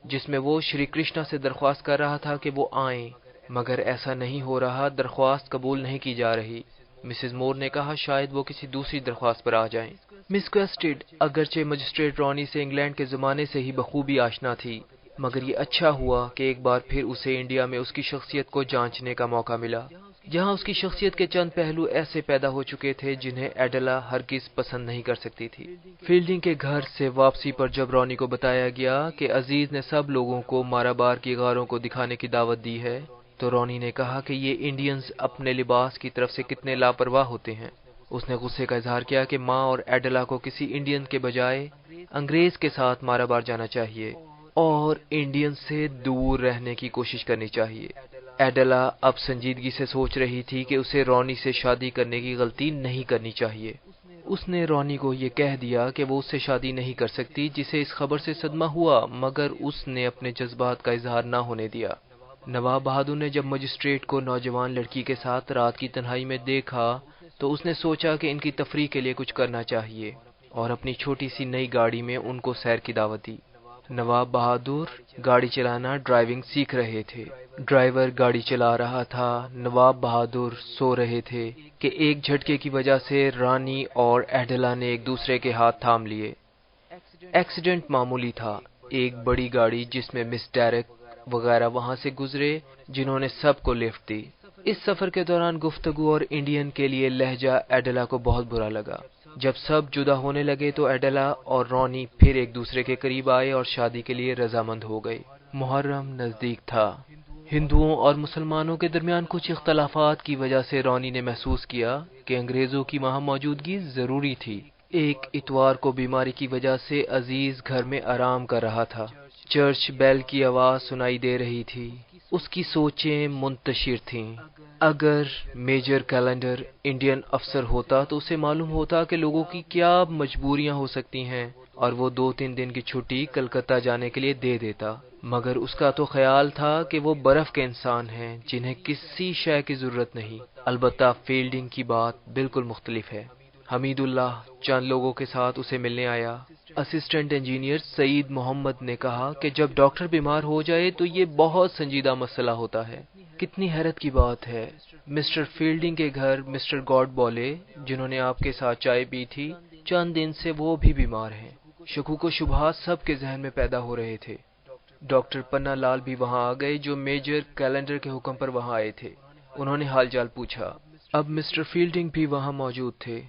جس میں وہ شری کرشنا سے درخواست کر رہا تھا کہ وہ آئیں، مگر ایسا نہیں ہو رہا، درخواست قبول نہیں کی جا رہی۔ مسز مور نے کہا شاید وہ کسی دوسری درخواست پر آ جائیں۔ مس کویسٹڈ اگرچہ مجسٹریٹ رونی سے انگلینڈ کے زمانے سے ہی بخوبی آشنا تھی، مگر یہ اچھا ہوا کہ ایک بار پھر اسے انڈیا میں اس کی شخصیت کو جانچنے کا موقع ملا۔ جہاں اس کی شخصیت کے چند پہلو ایسے پیدا ہو چکے تھے جنہیں ایڈلا ہرگز پسند نہیں کر سکتی تھی۔ فیلڈنگ کے گھر سے واپسی پر جب رانی کو بتایا گیا کہ عزیز نے سب لوگوں کو مارابار کی غاروں کو دکھانے کی دعوت دی ہے تو رانی نے کہا کہ یہ انڈینز اپنے لباس کی طرف سے کتنے لاپرواہ ہوتے ہیں۔ اس نے غصے کا اظہار کیا کہ ماں اور ایڈلا کو کسی انڈین کے بجائے انگریز کے ساتھ مارابار جانا چاہیے اور انڈین سے دور رہنے کی کوشش کرنی چاہیے۔ ایڈلا اب سنجیدگی سے سوچ رہی تھی کہ اسے رانی سے شادی کرنے کی غلطی نہیں کرنی چاہیے۔ اس نے رانی کو یہ کہہ دیا کہ وہ اس سے شادی نہیں کر سکتی، جسے اس خبر سے صدمہ ہوا، مگر اس نے اپنے جذبات کا اظہار نہ ہونے دیا۔ نواب بہادر نے جب مجسٹریٹ کو نوجوان لڑکی کے ساتھ رات کی تنہائی میں دیکھا تو اس نے سوچا کہ ان کی تفریح کے لیے کچھ کرنا چاہیے اور اپنی چھوٹی سی نئی گاڑی میں ان کو سیر کی دعوت دی۔ نواب بہادر گاڑی چلانا ڈرائیونگ سیکھ رہے تھے۔ ڈرائیور گاڑی چلا رہا تھا، نواب بہادر سو رہے تھے کہ ایک جھٹکے کی وجہ سے رانی اور ایڈلا نے ایک دوسرے کے ہاتھ تھام لیے۔ ایکسیڈنٹ معمولی تھا، ایک بڑی گاڑی جس میں مس ڈیرک وغیرہ وہاں سے گزرے جنہوں نے سب کو لفٹ دی۔ اس سفر کے دوران گفتگو اور انڈین کے لیے لہجہ ایڈلا کو بہت برا لگا۔ جب سب جدا ہونے لگے تو ایڈلا اور رانی پھر ایک دوسرے کے قریب آئے اور شادی کے لیے رضامند ہو گئے۔ محرم نزدیک تھا۔ ہندوؤں اور مسلمانوں کے درمیان کچھ اختلافات کی وجہ سے رانی نے محسوس کیا کہ انگریزوں کی وہاں موجودگی ضروری تھی۔ ایک اتوار کو بیماری کی وجہ سے عزیز گھر میں آرام کر رہا تھا۔ چرچ بیل کی آواز سنائی دے رہی تھی۔ اس کی سوچیں منتشر تھیں۔ اگر میجر کیلنڈر انڈین افسر ہوتا تو اسے معلوم ہوتا کہ لوگوں کی کیا مجبوریاں ہو سکتی ہیں اور وہ 2-3 دن کی چھٹی کلکتہ جانے کے لیے دے دیتا، مگر اس کا تو خیال تھا کہ وہ برف کے انسان ہیں جنہیں کسی شے کی ضرورت نہیں۔ البتہ فیلڈنگ کی بات بالکل مختلف ہے۔ حمید اللہ چند لوگوں کے ساتھ اسے ملنے آیا۔ اسسٹنٹ انجینئر سعید محمد نے کہا کہ جب ڈاکٹر بیمار ہو جائے تو یہ بہت سنجیدہ مسئلہ ہوتا ہے۔ کتنی حیرت کی بات ہے، مسٹر فیلڈنگ کے گھر مسٹر گاڈ بولے جنہوں نے آپ کے ساتھ چائے پی تھی، چند دن سے وہ بھی بیمار ہیں۔ شکوک و شبہات سب کے ذہن میں پیدا ہو رہے تھے۔ ڈاکٹر پنا لال بھی وہاں آ گئے جو میجر کیلنڈر کے حکم پر وہاں آئے تھے۔ انہوں نے حال چال پوچھا۔ اب مسٹر فیلڈنگ بھی وہاں موجود تھے۔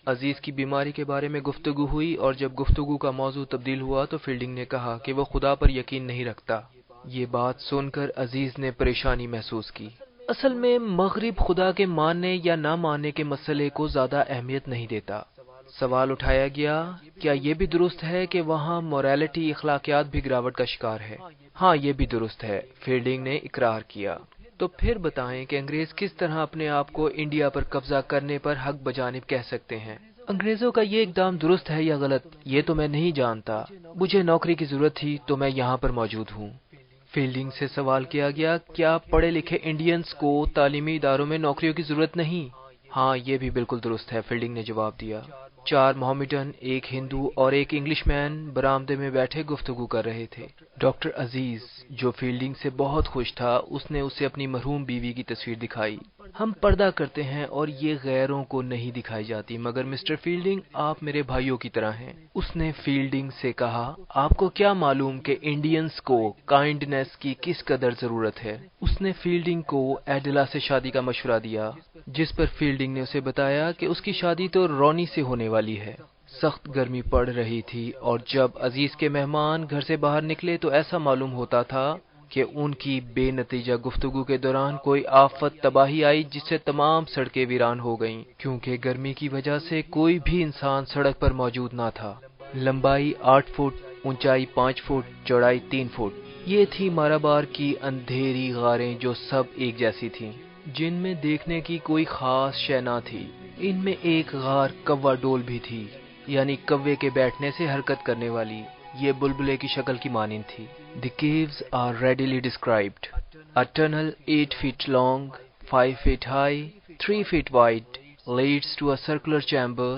عزیز کی بیماری کے بارے میں گفتگو ہوئی اور جب گفتگو کا موضوع تبدیل ہوا تو فیلڈنگ نے کہا کہ وہ خدا پر یقین نہیں رکھتا۔ یہ بات سن کر عزیز نے پریشانی محسوس کی۔ اصل میں مغرب خدا کے ماننے یا نہ ماننے کے مسئلے کو زیادہ اہمیت نہیں دیتا۔ سوال اٹھایا گیا، کیا یہ بھی درست ہے کہ وہاں موریلٹی اخلاقیات بھی گراوٹ کا شکار ہے؟ ہاں، یہ بھی درست ہے، فیلڈنگ نے اقرار کیا۔ تو پھر بتائیں کہ انگریز کس طرح اپنے آپ کو انڈیا پر قبضہ کرنے پر حق بجانب کہہ سکتے ہیں؟ انگریزوں کا یہ اقدام درست ہے یا غلط، یہ تو میں نہیں جانتا۔ مجھے نوکری کی ضرورت تھی تو میں یہاں پر موجود ہوں۔ فیلڈنگ سے سوال کیا گیا، کیا پڑھے لکھے انڈینز کو تعلیمی اداروں میں نوکریوں کی ضرورت نہیں؟ ہاں، یہ بھی بالکل درست ہے، فیلڈنگ نے جواب دیا۔ 4 محمدن، ایک ہندو اور ایک انگلش مین برآمدے میں بیٹھے گفتگو کر رہے تھے۔ ڈاکٹر عزیز جو فیلڈنگ سے بہت خوش تھا، اس نے اسے اپنی مرحوم بیوی کی تصویر دکھائی۔ ہم پردہ کرتے ہیں اور یہ غیروں کو نہیں دکھائی جاتی، مگر مسٹر فیلڈنگ آپ میرے بھائیوں کی طرح ہیں۔ اس نے فیلڈنگ سے کہا، آپ کو کیا معلوم کہ انڈینز کو کائنڈنیس کی کس قدر ضرورت ہے؟ اس نے فیلڈنگ کو ایڈلا سے شادی کا مشورہ دیا، جس پر فیلڈنگ نے اسے بتایا کہ اس کی شادی تو رانی سے ہونے والی ہے۔ سخت گرمی پڑ رہی تھی اور جب عزیز کے مہمان گھر سے باہر نکلے تو ایسا معلوم ہوتا تھا کہ ان کی بے نتیجہ گفتگو کے دوران کوئی آفت تباہی آئی جس سے تمام سڑکیں ویران ہو گئیں، کیونکہ گرمی کی وجہ سے کوئی بھی انسان سڑک پر موجود نہ تھا۔ لمبائی 8 فٹ، اونچائی 5 فٹ، چوڑائی 3 فٹ، یہ تھی مارابار کی اندھیری غاریں جو سب ایک جیسی تھیں، جن میں دیکھنے کی کوئی خاص شے نہ تھی۔ ان میں ایک غار کوا ڈول بھی تھی، یعنی کوے کے بیٹھنے سے حرکت کرنے والی۔ یہ بلبلے کی شکل کی مانند تھی۔ The caves are readily described. A tunnel 8 feet long, 5 feet high, 3 feet wide, leads to a circular chamber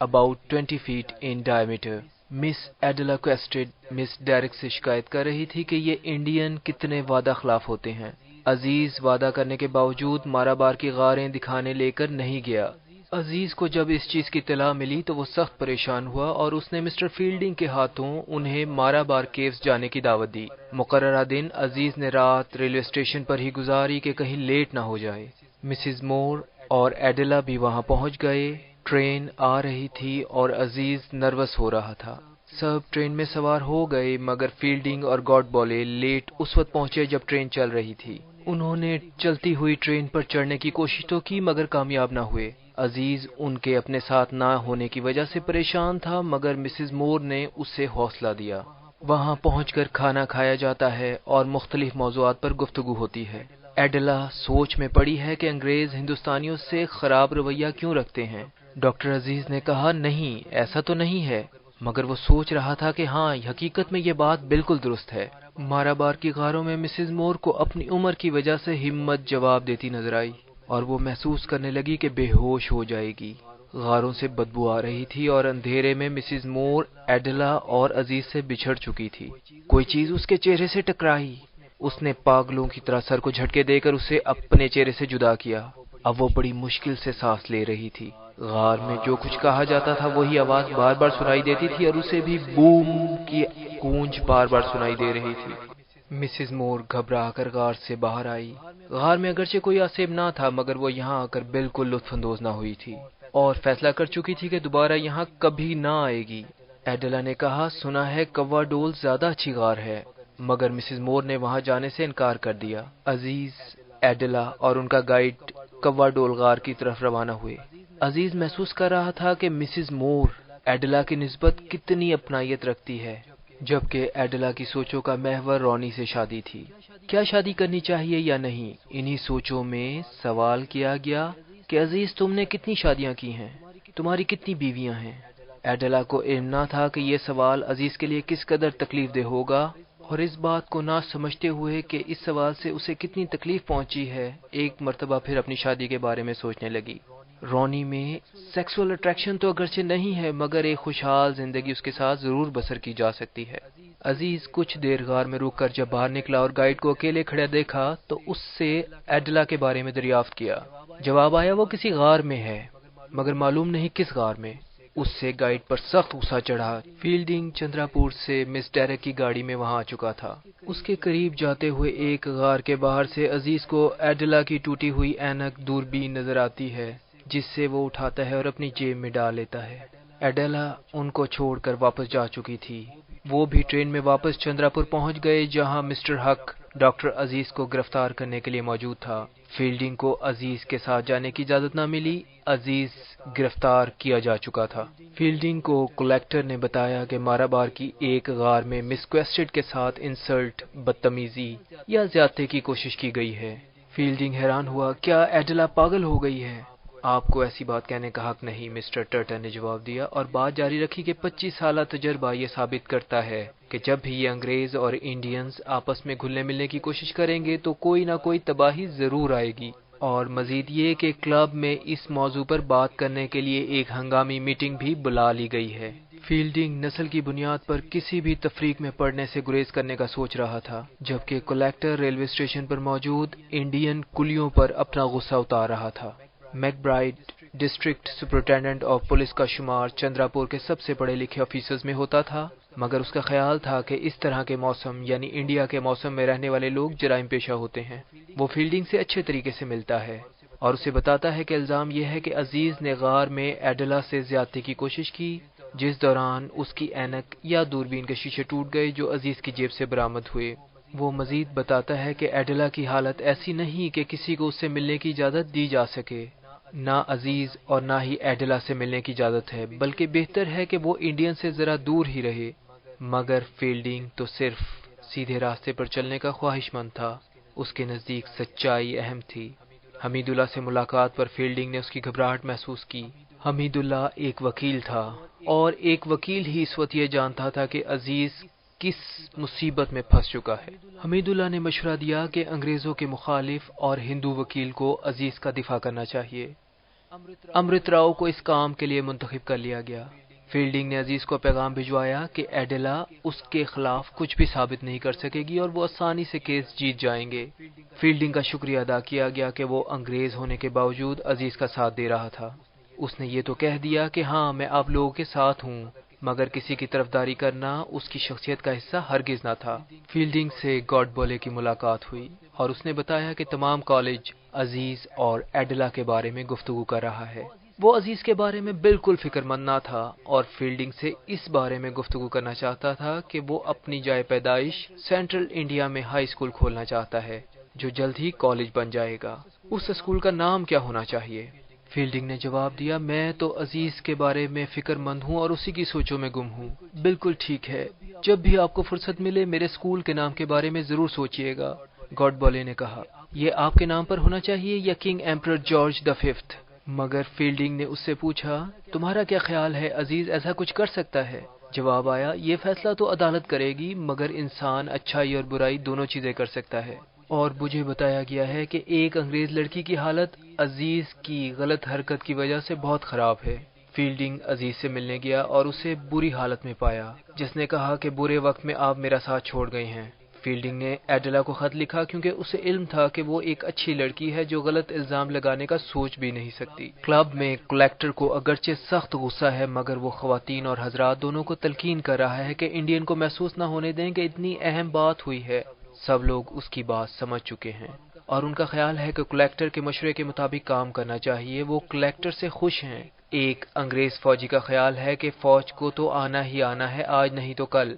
about 20 feet in diameter. Miss Adela Quested Miss Derrick سے شکایت کر رہی تھی کہ یہ انڈین کتنے وعدہ خلاف ہوتے ہیں۔ عزیز وعدہ کرنے کے باوجود مارابار کی غاریں دکھانے لے کر نہیں گیا۔ عزیز کو جب اس چیز کی اطلاع ملی تو وہ سخت پریشان ہوا اور اس نے مسٹر فیلڈنگ کے ہاتھوں انہیں مارابار کیوز جانے کی دعوت دی۔ مقررہ دن عزیز نے رات ریلوے اسٹیشن پر ہی گزاری کہ کہیں لیٹ نہ ہو جائے۔ مسز مور اور ایڈلا بھی وہاں پہنچ گئے۔ ٹرین آ رہی تھی اور عزیز نروس ہو رہا تھا۔ سب ٹرین میں سوار ہو گئے مگر فیلڈنگ اور گاڈ بولے لیٹ اس وقت پہنچے جب ٹرین چل رہی تھی۔ انہوں نے چلتی ہوئی ٹرین پر چڑھنے کی کوشش تو کی مگر کامیاب نہ ہوئے۔ عزیز ان کے اپنے ساتھ نہ ہونے کی وجہ سے پریشان تھا مگر مسز مور نے اسے حوصلہ دیا۔ وہاں پہنچ کر کھانا کھایا جاتا ہے اور مختلف موضوعات پر گفتگو ہوتی ہے۔ ایڈلا سوچ میں پڑی ہے کہ انگریز ہندوستانیوں سے خراب رویہ کیوں رکھتے ہیں۔ ڈاکٹر عزیز نے کہا نہیں ایسا تو نہیں ہے، مگر وہ سوچ رہا تھا کہ ہاں حقیقت میں یہ بات بالکل درست ہے۔ مارابار کی غاروں میں مسز مور کو اپنی عمر کی وجہ سے ہمت جواب دیتی نظر آئی اور وہ محسوس کرنے لگی کہ بے ہوش ہو جائے گی۔ غاروں سے بدبو آ رہی تھی اور اندھیرے میں مسز مور ایڈلا اور عزیز سے بچھڑ چکی تھی۔ کوئی چیز اس کے چہرے سے ٹکرائی۔ اس نے پاگلوں کی طرح سر کو جھٹکے دے کر اسے اپنے چہرے سے جدا کیا۔ اب وہ بڑی مشکل سے سانس لے رہی تھی۔ غار میں جو کچھ کہا جاتا تھا وہی آواز بار بار سنائی دیتی تھی اور اسے بھی بوم کی گونج بار بار سنائی دے رہی تھی۔ مسز مور گھبرا کر غار سے باہر آئی۔ غار میں اگرچہ کوئی آسیب نہ تھا مگر وہ یہاں آ کر بالکل لطف اندوز نہ ہوئی تھی اور فیصلہ کر چکی تھی کہ دوبارہ یہاں کبھی نہ آئے گی۔ ایڈلا نے کہا سنا ہے کوا ڈول زیادہ اچھی غار ہے، مگر مسز مور نے وہاں جانے سے انکار کر دیا۔ عزیز، ایڈلا اور ان کا گائیڈ کوا ڈول غار کی طرف روانہ ہوئے۔ عزیز محسوس کر رہا تھا کہ مسز مور ایڈلا کی نسبت کتنی اپنائیت رکھتی ہے، جبکہ ایڈلا کی سوچوں کا محور رونی سے شادی تھی۔ کیا شادی کرنی چاہیے یا نہیں؟ انہی سوچوں میں سوال کیا گیا کہ عزیز تم نے کتنی شادیاں کی ہیں؟ تمہاری کتنی بیویاں ہیں؟ ایڈلا کو علم نہ تھا کہ یہ سوال عزیز کے لیے کس قدر تکلیف دہ ہوگا، اور اس بات کو نہ سمجھتے ہوئے کہ اس سوال سے اسے کتنی تکلیف پہنچی ہے، ایک مرتبہ پھر اپنی شادی کے بارے میں سوچنے لگی۔ رونی میں سیکسول اٹریکشن تو اگرچہ نہیں ہے مگر ایک خوشحال زندگی اس کے ساتھ ضرور بسر کی جا سکتی ہے۔ عزیز کچھ دیر غار میں رک کر جب باہر نکلا اور گائیڈ کو اکیلے کھڑا دیکھا تو اس سے ایڈلا کے بارے میں دریافت کیا۔ جواب آیا وہ کسی غار میں ہے مگر معلوم نہیں کس غار میں۔ اس سے گائیڈ پر سخت غصہ چڑھا۔ فیلڈنگ چندرا پور سے مس ڈیرک کی گاڑی میں وہاں آ چکا تھا۔ اس کے قریب جاتے ہوئے ایک غار کے باہر سے عزیز کو ایڈلا کی ٹوٹی ہوئی اینک دوربین نظر آتی ہے جس سے وہ اٹھاتا ہے اور اپنی جیب میں ڈال لیتا ہے۔ ایڈلا ان کو چھوڑ کر واپس جا چکی تھی۔ وہ بھی ٹرین میں واپس چندرا پور پہنچ گئے جہاں مسٹر حق ڈاکٹر عزیز کو گرفتار کرنے کے لیے موجود تھا۔ فیلڈنگ کو عزیز کے ساتھ جانے کی اجازت نہ ملی۔ عزیز گرفتار کیا جا چکا تھا۔ فیلڈنگ کو کلیکٹر نے بتایا کہ مارابار کی ایک غار میں مس کویسٹڈ کے ساتھ انسلٹ، بدتمیزی یا زیادتی کی کوشش کی گئی ہے۔ فیلڈنگ حیران ہوا، کیا ایڈلا پاگل ہو گئی ہے؟ آپ کو ایسی بات کہنے کا حق نہیں، مسٹر ٹرٹن نے جواب دیا اور بات جاری رکھی کہ 25 سالہ تجربہ یہ ثابت کرتا ہے کہ جب بھی یہ انگریز اور انڈینز آپس میں گھلنے ملنے کی کوشش کریں گے تو کوئی نہ کوئی تباہی ضرور آئے گی، اور مزید یہ کہ کلب میں اس موضوع پر بات کرنے کے لیے ایک ہنگامی میٹنگ بھی بلا لی گئی ہے۔ فیلڈنگ نسل کی بنیاد پر کسی بھی تفریق میں پڑنے سے گریز کرنے کا سوچ رہا تھا، جبکہ کلیکٹر ریلوے اسٹیشن پر موجود انڈین کلیوں پر اپنا غصہ اتار رہا تھا۔ McBride district superintendent of police کا شمار چندرا پور کے سب سے پڑھے لکھے آفیسرز میں ہوتا تھا، مگر اس کا خیال تھا کہ اس طرح کے موسم یعنی انڈیا کے موسم میں رہنے والے لوگ جرائم پیشہ ہوتے ہیں۔ وہ فیلڈنگ سے اچھے طریقے سے ملتا ہے اور اسے بتاتا ہے کہ الزام یہ ہے کہ عزیز نے غار میں ایڈلا سے زیادتی کی کوشش کی، جس دوران اس کی اینک یا دوربین کے شیشے ٹوٹ گئے جو عزیز کی جیب سے برآمد ہوئے۔ وہ مزید بتاتا ہے کہ ایڈلا کی حالت ایسی نہیں کہ کسی کو اس سے ملنے کی اجازت دی جا سکے۔ نہ عزیز اور نہ ہی ایڈلا سے ملنے کی اجازت ہے، بلکہ بہتر ہے کہ وہ انڈین سے ذرا دور ہی رہے۔ مگر فیلڈنگ تو صرف سیدھے راستے پر چلنے کا خواہش مند تھا، اس کے نزدیک سچائی اہم تھی۔ حمید اللہ سے ملاقات پر فیلڈنگ نے اس کی گھبراہٹ محسوس کی۔ حمید اللہ ایک وکیل تھا اور ایک وکیل ہی اس وقت یہ جانتا تھا کہ عزیز کس مصیبت میں پھنس چکا ہے۔ حمید اللہ نے مشورہ دیا کہ انگریزوں کے مخالف اور ہندو وکیل کو عزیز کا دفاع کرنا چاہیے۔ امرت راؤ کو اس کام کے لیے منتخب کر لیا گیا۔ فیلڈنگ نے عزیز کو پیغام بھجوایا کہ ایڈلا اس کے خلاف کچھ بھی ثابت نہیں کر سکے گی اور وہ آسانی سے کیس جیت جائیں گے۔ فیلڈنگ کا شکریہ ادا کیا گیا کہ وہ انگریز ہونے کے باوجود عزیز کا ساتھ دے رہا تھا۔ اس نے یہ تو کہہ دیا کہ ہاں میں آپ لوگوں کے ساتھ ہوں، مگر کسی کی طرفداری کرنا اس کی شخصیت کا حصہ ہرگز نہ تھا۔ فیلڈنگ سے گاڈ بولے کی ملاقات ہوئی اور اس نے بتایا کہ تمام کالج عزیز اور ایڈلا کے بارے میں گفتگو کر رہا ہے۔ وہ عزیز کے بارے میں بالکل فکر مند نہ تھا اور فیلڈنگ سے اس بارے میں گفتگو کرنا چاہتا تھا کہ وہ اپنی جائے پیدائش سینٹرل انڈیا میں ہائی اسکول کھولنا چاہتا ہے جو جلد ہی کالج بن جائے گا۔ اس اسکول کا نام کیا ہونا چاہیے؟ فیلڈنگ نے جواب دیا، میں تو عزیز کے بارے میں فکر مند ہوں اور اسی کی سوچوں میں گم ہوں۔ بالکل ٹھیک ہے، جب بھی آپ کو فرصت ملے میرے اسکول کے نام کے بارے میں ضرور سوچئے گا، گاڈ بولے نے کہا۔ یہ آپ کے نام پر ہونا چاہیے یا king emperor George the fifth? مگر فیلڈنگ نے اس سے پوچھا، تمہارا کیا خیال ہے عزیز ایسا کچھ کر سکتا ہے؟ جواب آیا، یہ فیصلہ تو عدالت کرے گی، مگر انسان اچھائی اور برائی دونوں چیزیں کر سکتا ہے۔ اور مجھے بتایا گیا ہے کہ ایک انگریز لڑکی کی حالت عزیز کی غلط حرکت کی وجہ سے بہت خراب ہے۔ فیلڈنگ عزیز سے ملنے گیا اور اسے بری حالت میں پایا، جس نے کہا کہ برے وقت میں آپ میرا ساتھ چھوڑ گئے ہیں۔ فیلڈنگ نے ایڈلا کو خط لکھا کیونکہ اسے علم تھا کہ وہ ایک اچھی لڑکی ہے جو غلط الزام لگانے کا سوچ بھی نہیں سکتی۔ کلب میں کلیکٹر کو اگرچہ سخت غصہ ہے مگر وہ خواتین اور حضرات دونوں کو تلقین کر رہا ہے کہ انڈین کو محسوس نہ ہونے دیں کہ اتنی اہم بات ہوئی ہے۔ سب لوگ اس کی بات سمجھ چکے ہیں اور ان کا خیال ہے کہ کلیکٹر کے مشورے کے مطابق کام کرنا چاہیے۔ وہ کلیکٹر سے خوش ہیں۔ ایک انگریز فوجی کا خیال ہے کہ فوج کو تو آنا ہی آنا ہے، آج نہیں تو کل۔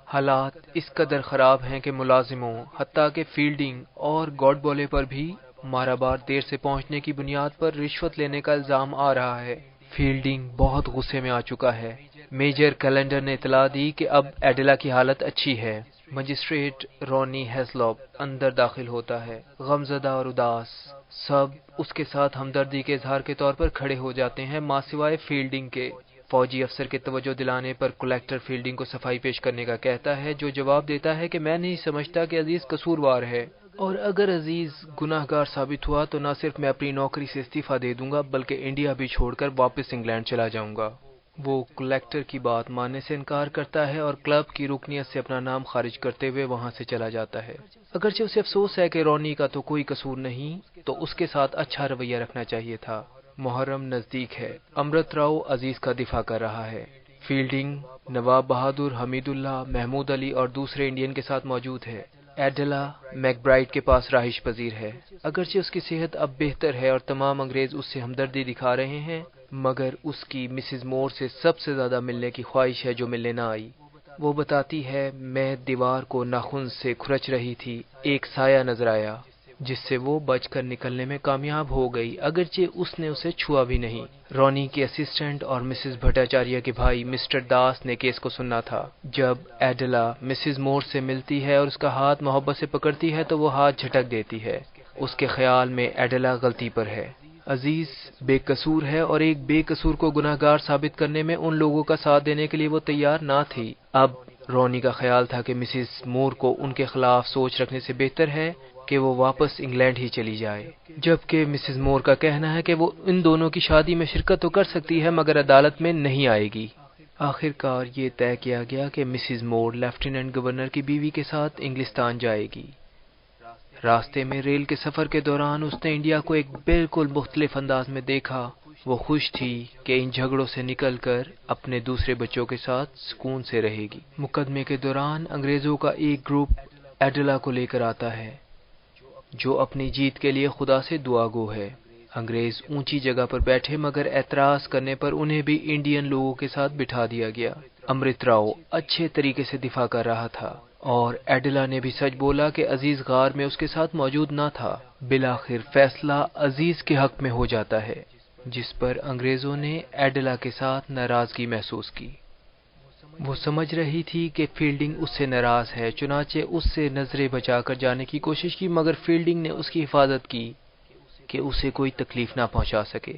حالات اس قدر خراب ہیں کہ ملازموں حتیٰ کہ فیلڈنگ اور گاڈ بولے پر بھی مارا بار دیر سے پہنچنے کی بنیاد پر رشوت لینے کا الزام آ رہا ہے۔ فیلڈنگ بہت غصے میں آ چکا ہے۔ میجر کیلنڈر نے اطلاع دی کہ اب ایڈلا کی حالت اچھی ہے۔ مجسٹریٹ رونی ہیسلوپ اندر داخل ہوتا ہے، غمزدہ اور اداس۔ سب اس کے ساتھ ہمدردی کے اظہار کے طور پر کھڑے ہو جاتے ہیں ماں سوائے فیلڈنگ کے۔ فوجی افسر کے توجہ دلانے پر کلیکٹر فیلڈنگ کو صفائی پیش کرنے کا کہتا ہے، جو جواب دیتا ہے کہ میں نہیں سمجھتا کہ عزیز قصوروار ہے، اور اگر عزیز گناہ گار ثابت ہوا تو نہ صرف میں اپنی نوکری سے استعفیٰ دے دوں گا بلکہ انڈیا بھی چھوڑ کر واپس انگلینڈ چلا جاؤں گا۔ وہ کلیکٹر کی بات ماننے سے انکار کرتا ہے اور کلب کی رکنیت سے اپنا نام خارج کرتے ہوئے وہاں سے چلا جاتا ہے۔ اگرچہ اسے افسوس ہے کہ رونی کا تو کوئی قصور نہیں، تو اس کے ساتھ اچھا رویہ رکھنا چاہیے تھا۔ محرم نزدیک ہے۔ امرت راؤ عزیز کا دفاع کر رہا ہے۔ فیلڈنگ، نواب بہادر، حمید اللہ، محمود علی اور دوسرے انڈین کے ساتھ موجود ہے۔ ایڈلا میک برائٹ کے پاس رہائش پذیر ہے۔ اگرچہ اس کی صحت اب بہتر ہے اور تمام انگریز اس سے ہمدردی دکھا رہے ہیں، مگر اس کی مسز مور سے سب سے زیادہ ملنے کی خواہش ہے جو ملنے نہ آئی۔ وہ بتاتی ہے، میں دیوار کو ناخن سے کھرچ رہی تھی، ایک سایہ نظر آیا جس سے وہ بچ کر نکلنے میں کامیاب ہو گئی، اگرچہ اس نے اسے چھوا بھی نہیں۔ رونی کے اسسٹنٹ اور مسز بھٹاچاریہ کے بھائی مسٹر داس نے کیس کو سننا تھا۔ جب ایڈلا مسز مور سے ملتی ہے اور اس کا ہاتھ محبت سے پکڑتی ہے تو وہ ہاتھ جھٹک دیتی ہے۔ اس کے خیال میں ایڈلا غلطی پر ہے۔ عزیز بے قصور ہے اور ایک بے قصور کو گناہ گار ثابت کرنے میں ان لوگوں کا ساتھ دینے کے لیے وہ تیار نہ تھی۔ اب رونی کا خیال تھا کہ مسز مور کو ان کے خلاف سوچ رکھنے سے بہتر ہے کہ وہ واپس انگلینڈ ہی چلی جائے، جبکہ مسز مور کا کہنا ہے کہ وہ ان دونوں کی شادی میں شرکت تو کر سکتی ہے مگر عدالت میں نہیں آئے گی۔ آخر کار یہ طے کیا گیا کہ مسز مور لیفٹیننٹ گورنر کی بیوی کے ساتھ انگلستان جائے گی۔ راستے میں ریل کے سفر کے دوران اس نے انڈیا کو ایک بالکل مختلف انداز میں دیکھا۔ وہ خوش تھی کہ ان جھگڑوں سے نکل کر اپنے دوسرے بچوں کے ساتھ سکون سے رہے گی۔ مقدمے کے دوران انگریزوں کا ایک گروپ ایڈلا کو لے کر آتا ہے جو اپنی جیت کے لیے خدا سے دعا گو ہے۔ انگریز اونچی جگہ پر بیٹھے مگر اعتراض کرنے پر انہیں بھی انڈین لوگوں کے ساتھ بٹھا دیا گیا۔ امرت راؤ اچھے طریقے سے دفاع کر رہا تھا اور ایڈلا نے بھی سچ بولا کہ عزیز غار میں اس کے ساتھ موجود نہ تھا۔ بالآخر فیصلہ عزیز کے حق میں ہو جاتا ہے، جس پر انگریزوں نے ایڈلا کے ساتھ ناراضگی محسوس کی۔ وہ سمجھ رہی تھی کہ فیلڈنگ اس سے ناراض ہے، چنانچہ اس سے نظریں بچا کر جانے کی کوشش کی، مگر فیلڈنگ نے اس کی حفاظت کی کہ اسے کوئی تکلیف نہ پہنچا سکے۔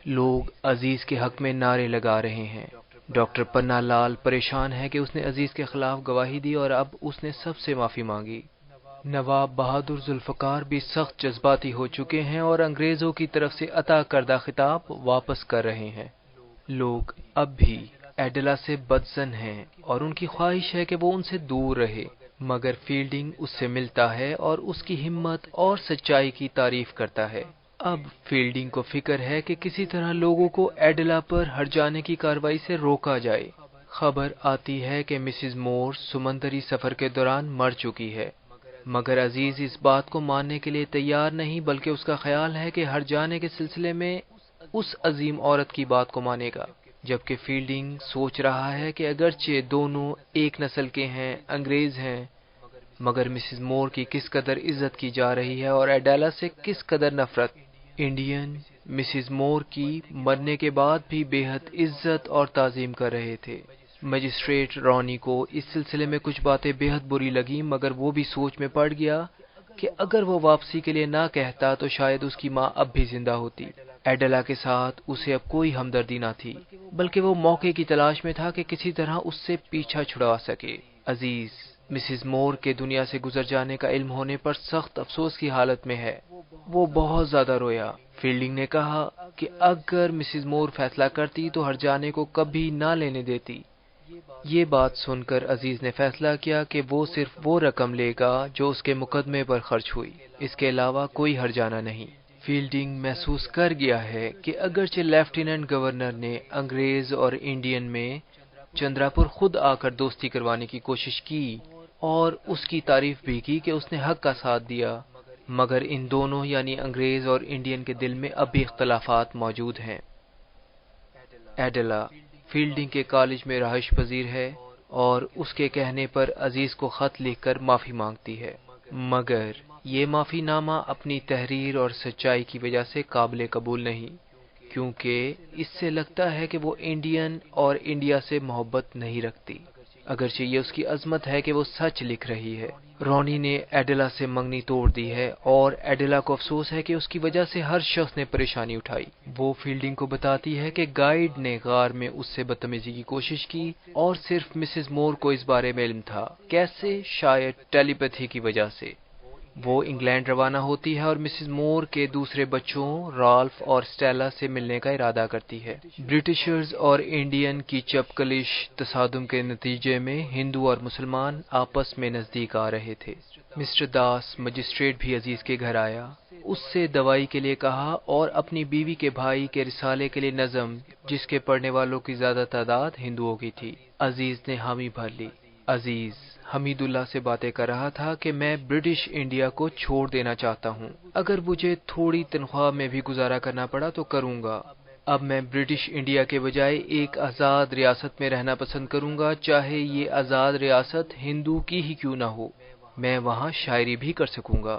لوگ عزیز کے حق میں نعرے لگا رہے ہیں۔ ڈاکٹر پنا لال پریشان ہے کہ اس نے عزیز کے خلاف گواہی دی اور اب اس نے سب سے معافی مانگی۔ نواب بہادر ذوالفقار بھی سخت جذباتی ہو چکے ہیں اور انگریزوں کی طرف سے عطا کردہ خطاب واپس کر رہے ہیں۔ لوگ اب بھی ایڈلا سے بدظن ہیں اور ان کی خواہش ہے کہ وہ ان سے دور رہے، مگر فیلڈنگ اس سے ملتا ہے اور اس کی ہمت اور سچائی کی تعریف کرتا ہے۔ اب فیلڈنگ کو فکر ہے کہ کسی طرح لوگوں کو ایڈلا پر ہٹ جانے کی کارروائی سے روکا جائے۔ خبر آتی ہے کہ مسز مور سمندری سفر کے دوران مر چکی ہے۔ مگر عزیز اس بات کو ماننے کے لیے تیار نہیں، بلکہ اس کا خیال ہے کہ ہر جانے کے سلسلے میں اس عظیم عورت کی بات کو مانے گا، جبکہ فیلڈنگ سوچ رہا ہے کہ اگرچہ دونوں ایک نسل کے ہیں، انگریز ہیں، مگر مسز مور کی کس قدر عزت کی جا رہی ہے اور ایڈیلا سے کس قدر نفرت۔ انڈین مسز مور کی مرنے کے بعد بھی بے حد عزت اور تعظیم کر رہے تھے۔ مجسٹریٹ رانی کو اس سلسلے میں کچھ باتیں بے حد بری لگیں، مگر وہ بھی سوچ میں پڑ گیا کہ اگر وہ واپسی کے لیے نہ کہتا تو شاید اس کی ماں اب بھی زندہ ہوتی۔ ایڈیلا کے ساتھ اسے اب کوئی ہمدردی نہ تھی، بلکہ وہ موقع کی تلاش میں تھا کہ کسی طرح اس سے پیچھا چھڑا سکے۔ عزیز مسز مور کے دنیا سے گزر جانے کا علم ہونے پر سخت افسوس کی حالت میں ہے۔ وہ بہت زیادہ رویا۔ فیلڈنگ نے کہا کہ اگر مسز مور فیصلہ کرتی تو ہر جانے کو کبھی نہ لینے دیتی۔ یہ بات سن کر عزیز نے فیصلہ کیا کہ وہ صرف وہ رقم لے گا جو اس کے مقدمے پر خرچ ہوئی، اس کے علاوہ کوئی ہر جانا نہیں۔ فیلڈنگ محسوس کر گیا ہے کہ اگرچہ لیفٹیننٹ گورنر نے انگریز اور انڈین میں چندراپور خود آ کر دوستی کروانے کی کوشش کی اور اس کی تعریف بھی کی کہ اس نے حق کا ساتھ دیا، مگر ان دونوں یعنی انگریز اور انڈین کے دل میں اب بھی اختلافات موجود ہیں۔ ایڈیلا فیلڈنگ کے کالج میں رہائش پذیر ہے اور اس کے کہنے پر عزیز کو خط لکھ کر معافی مانگتی ہے، مگر یہ معافی نامہ اپنی تحریر اور سچائی کی وجہ سے قابل قبول نہیں، کیونکہ اس سے لگتا ہے کہ وہ انڈین اور انڈیا سے محبت نہیں رکھتی، اگرچہ یہ اس کی عظمت ہے کہ وہ سچ لکھ رہی ہے۔ رانی نے ایڈیلا سے منگنی توڑ دی ہے اور ایڈیلا کو افسوس ہے کہ اس کی وجہ سے ہر شخص نے پریشانی اٹھائی۔ وہ فیلڈنگ کو بتاتی ہے کہ گائیڈ نے غار میں اس سے بدتمیزی کی کوشش کی اور صرف مسز مور کو اس بارے میں علم تھا۔ کیسے؟ شاید ٹیلی پیتھی کی وجہ سے۔ وہ انگلینڈ روانہ ہوتی ہے اور مسز مور کے دوسرے بچوں رالف اور سٹیلا سے ملنے کا ارادہ کرتی ہے۔ برٹشرز اور انڈین کی چپکلش تصادم کے نتیجے میں ہندو اور مسلمان آپس میں نزدیک آ رہے تھے۔ مسٹر داس مجسٹریٹ بھی عزیز کے گھر آیا، اس سے دوائی کے لیے کہا اور اپنی بیوی کے بھائی کے رسالے کے لیے نظم، جس کے پڑھنے والوں کی زیادہ تعداد ہندوؤں کی تھی، عزیز نے حامی بھر لی۔ عزیز حمید اللہ سے باتیں کر رہا تھا کہ میں برٹش انڈیا کو چھوڑ دینا چاہتا ہوں، اگر مجھے تھوڑی تنخواہ میں بھی گزارا کرنا پڑا تو کروں گا۔ اب میں برٹش انڈیا کے بجائے ایک آزاد ریاست میں رہنا پسند کروں گا، چاہے یہ آزاد ریاست ہندو کی ہی کیوں نہ ہو، میں وہاں شاعری بھی کر سکوں گا۔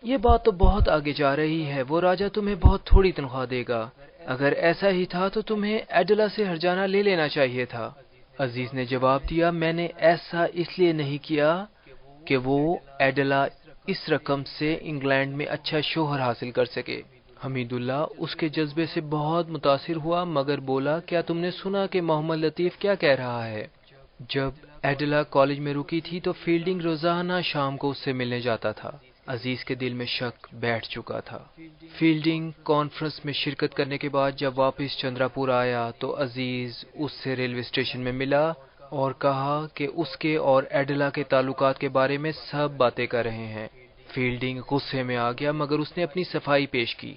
یہ بات تو بہت آگے جا رہی ہے، وہ راجہ تمہیں بہت تھوڑی تنخواہ دے گا، اگر ایسا ہی تھا تو تمہیں ایڈیلا سے ہرجانہ لے لینا چاہیے تھا۔ عزیز نے جواب دیا، میں نے ایسا اس لیے نہیں کیا کہ وہ ایڈیلا اس رقم سے انگلینڈ میں اچھا شوہر حاصل کر سکے۔ حمید اللہ اس کے جذبے سے بہت متاثر ہوا، مگر بولا، کیا تم نے سنا کہ محمد لطیف کیا کہہ رہا ہے؟ جب ایڈیلا کالج میں رکی تھی تو فیلڈنگ روزانہ شام کو اس سے ملنے جاتا تھا۔ عزیز کے دل میں شک بیٹھ چکا تھا۔ فیلڈنگ کانفرنس میں شرکت کرنے کے بعد جب واپس چندراپور آیا تو عزیز اس سے ریلوے اسٹیشن میں ملا اور کہا کہ اس کے اور ایڈیلا کے تعلقات کے بارے میں سب باتیں کر رہے ہیں۔ فیلڈنگ غصے میں آ گیا، مگر اس نے اپنی صفائی پیش کی۔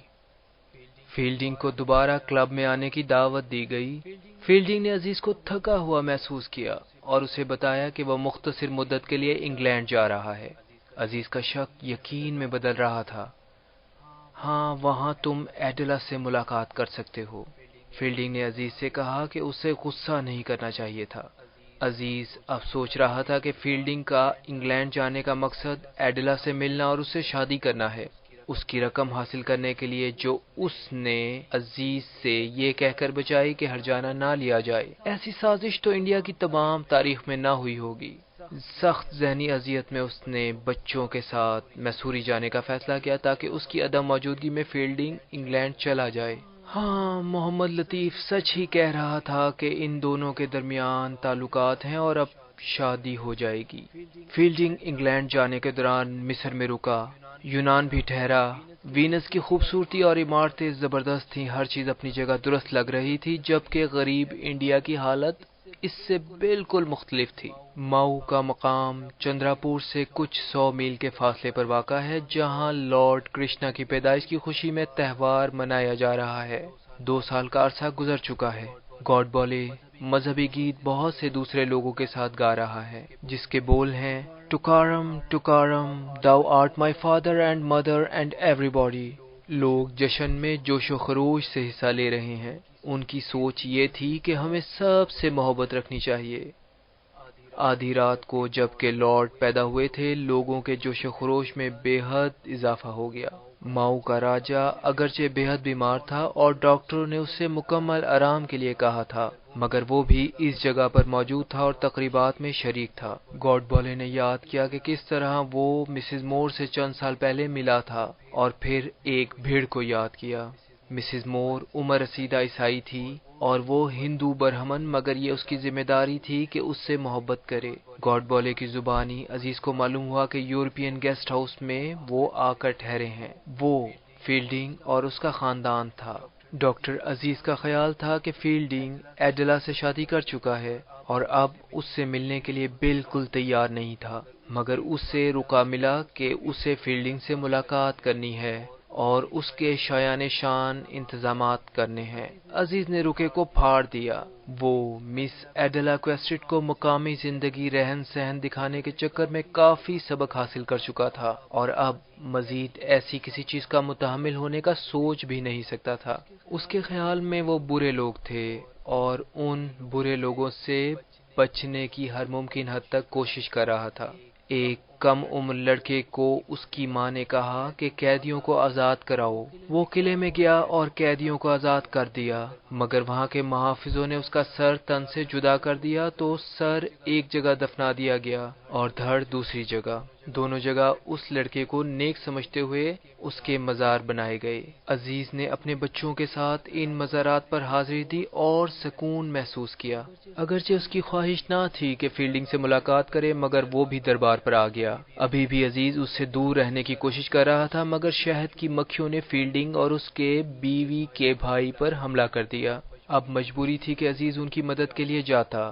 فیلڈنگ کو دوبارہ کلب میں آنے کی دعوت دی گئی۔ فیلڈنگ نے عزیز کو تھکا ہوا محسوس کیا اور اسے بتایا کہ وہ مختصر مدت کے لیے انگلینڈ جا رہا ہے۔ عزیز کا شک یقین میں بدل رہا تھا۔ ہاں، وہاں تم ایڈیلا سے ملاقات کر سکتے ہو۔ فیلڈنگ نے عزیز سے کہا کہ اسے غصہ نہیں کرنا چاہیے تھا۔ عزیز اب سوچ رہا تھا کہ فیلڈنگ کا انگلینڈ جانے کا مقصد ایڈیلا سے ملنا اور اس سے شادی کرنا ہے، اس کی رقم حاصل کرنے کے لیے جو اس نے عزیز سے یہ کہہ کر بچائی کہ ہرجانہ نہ لیا جائے۔ ایسی سازش تو انڈیا کی تمام تاریخ میں نہ ہوئی ہوگی۔ سخت ذہنی اذیت میں اس نے بچوں کے ساتھ میسوری جانے کا فیصلہ کیا تاکہ اس کی عدم موجودگی میں فیلڈنگ انگلینڈ چلا جائے۔ ہاں، محمد لطیف سچ ہی کہہ رہا تھا کہ ان دونوں کے درمیان تعلقات ہیں اور اب شادی ہو جائے گی۔ فیلڈنگ انگلینڈ جانے کے دوران مصر میں رکا، یونان بھی ٹھہرا۔ وینس کی خوبصورتی اور عمارتیں زبردست تھیں، ہر چیز اپنی جگہ درست لگ رہی تھی، جبکہ غریب انڈیا کی حالت اس سے بالکل مختلف تھی۔ ماؤ کا مقام چندراپور سے کچھ 100 میل کے فاصلے پر واقع ہے، جہاں لارڈ کرشنا کی پیدائش کی خوشی میں تہوار منایا جا رہا ہے۔ 2 سال کا عرصہ گزر چکا ہے۔ گاڈ بولے مذہبی گیت بہت سے دوسرے لوگوں کے ساتھ گا رہا ہے جس کے بول ہیں Tukaram Tukaram thou art my father and mother and everybody. لوگ جشن میں جوش و خروش سے حصہ لے رہے ہیں۔ ان کی سوچ یہ تھی کہ ہمیں سب سے محبت رکھنی چاہیے۔ آدھی رات کو جب کہ لارڈ پیدا ہوئے تھے، لوگوں کے جوش و خروش میں بے حد اضافہ ہو گیا۔ ماؤ کا راجا اگرچہ بے حد بیمار تھا اور ڈاکٹروں نے اسے مکمل آرام کے لیے کہا تھا، مگر وہ بھی اس جگہ پر موجود تھا اور تقریبات میں شریک تھا۔ گاڈ بولے نے یاد کیا کہ کس طرح وہ مسز مور سے چند سال پہلے ملا تھا اور پھر ایک بھیڑ کو یاد کیا۔ مسز مور عمر رسیدہ عیسائی تھی اور وہ ہندو برہمن، مگر یہ اس کی ذمہ داری تھی کہ اس سے محبت کرے۔ گاڈ بولے کی زبانی عزیز کو معلوم ہوا کہ یورپین گیسٹ ہاؤس میں وہ آ کر ٹھہرے ہیں۔ وہ فیلڈنگ اور اس کا خاندان تھا۔ ڈاکٹر عزیز کا خیال تھا کہ فیلڈنگ ایڈلا سے شادی کر چکا ہے اور اب اس سے ملنے کے لیے بالکل تیار نہیں تھا، مگر اس سے رکا ملا کہ اسے فیلڈنگ سے ملاقات کرنی ہے اور اس کے شایان شان انتظامات کرنے ہیں۔ عزیز نے رکے کو پھاڑ دیا۔ وہ مس ایڈلا کویسٹٹ کو مقامی زندگی رہن سہن دکھانے کے چکر میں کافی سبق حاصل کر چکا تھا اور اب مزید ایسی کسی چیز کا متحمل ہونے کا سوچ بھی نہیں سکتا تھا۔ اس کے خیال میں وہ برے لوگ تھے اور ان برے لوگوں سے بچنے کی ہر ممکن حد تک کوشش کر رہا تھا۔ ایک کم عمر لڑکے کو اس کی ماں نے کہا کہ قیدیوں کو آزاد کراؤ۔ وہ قلعے میں گیا اور قیدیوں کو آزاد کر دیا، مگر وہاں کے محافظوں نے اس کا سر تن سے جدا کر دیا تو سر ایک جگہ دفنا دیا گیا اور دھڑ دوسری جگہ۔ دونوں جگہ اس لڑکے کو نیک سمجھتے ہوئے اس کے مزار بنائے گئے۔ عزیز نے اپنے بچوں کے ساتھ ان مزارات پر حاضری دی اور سکون محسوس کیا۔ اگرچہ اس کی خواہش نہ تھی کہ فیلڈنگ سے ملاقات کرے، مگر وہ بھی دربار پر آ گیا۔ ابھی بھی عزیز اس سے دور رہنے کی کوشش کر رہا تھا، مگر شہد کی مکھیوں نے فیلڈنگ اور اس کے بیوی کے بھائی پر حملہ کر دیا۔ اب مجبوری تھی کہ عزیز ان کی مدد کے لیے جاتا۔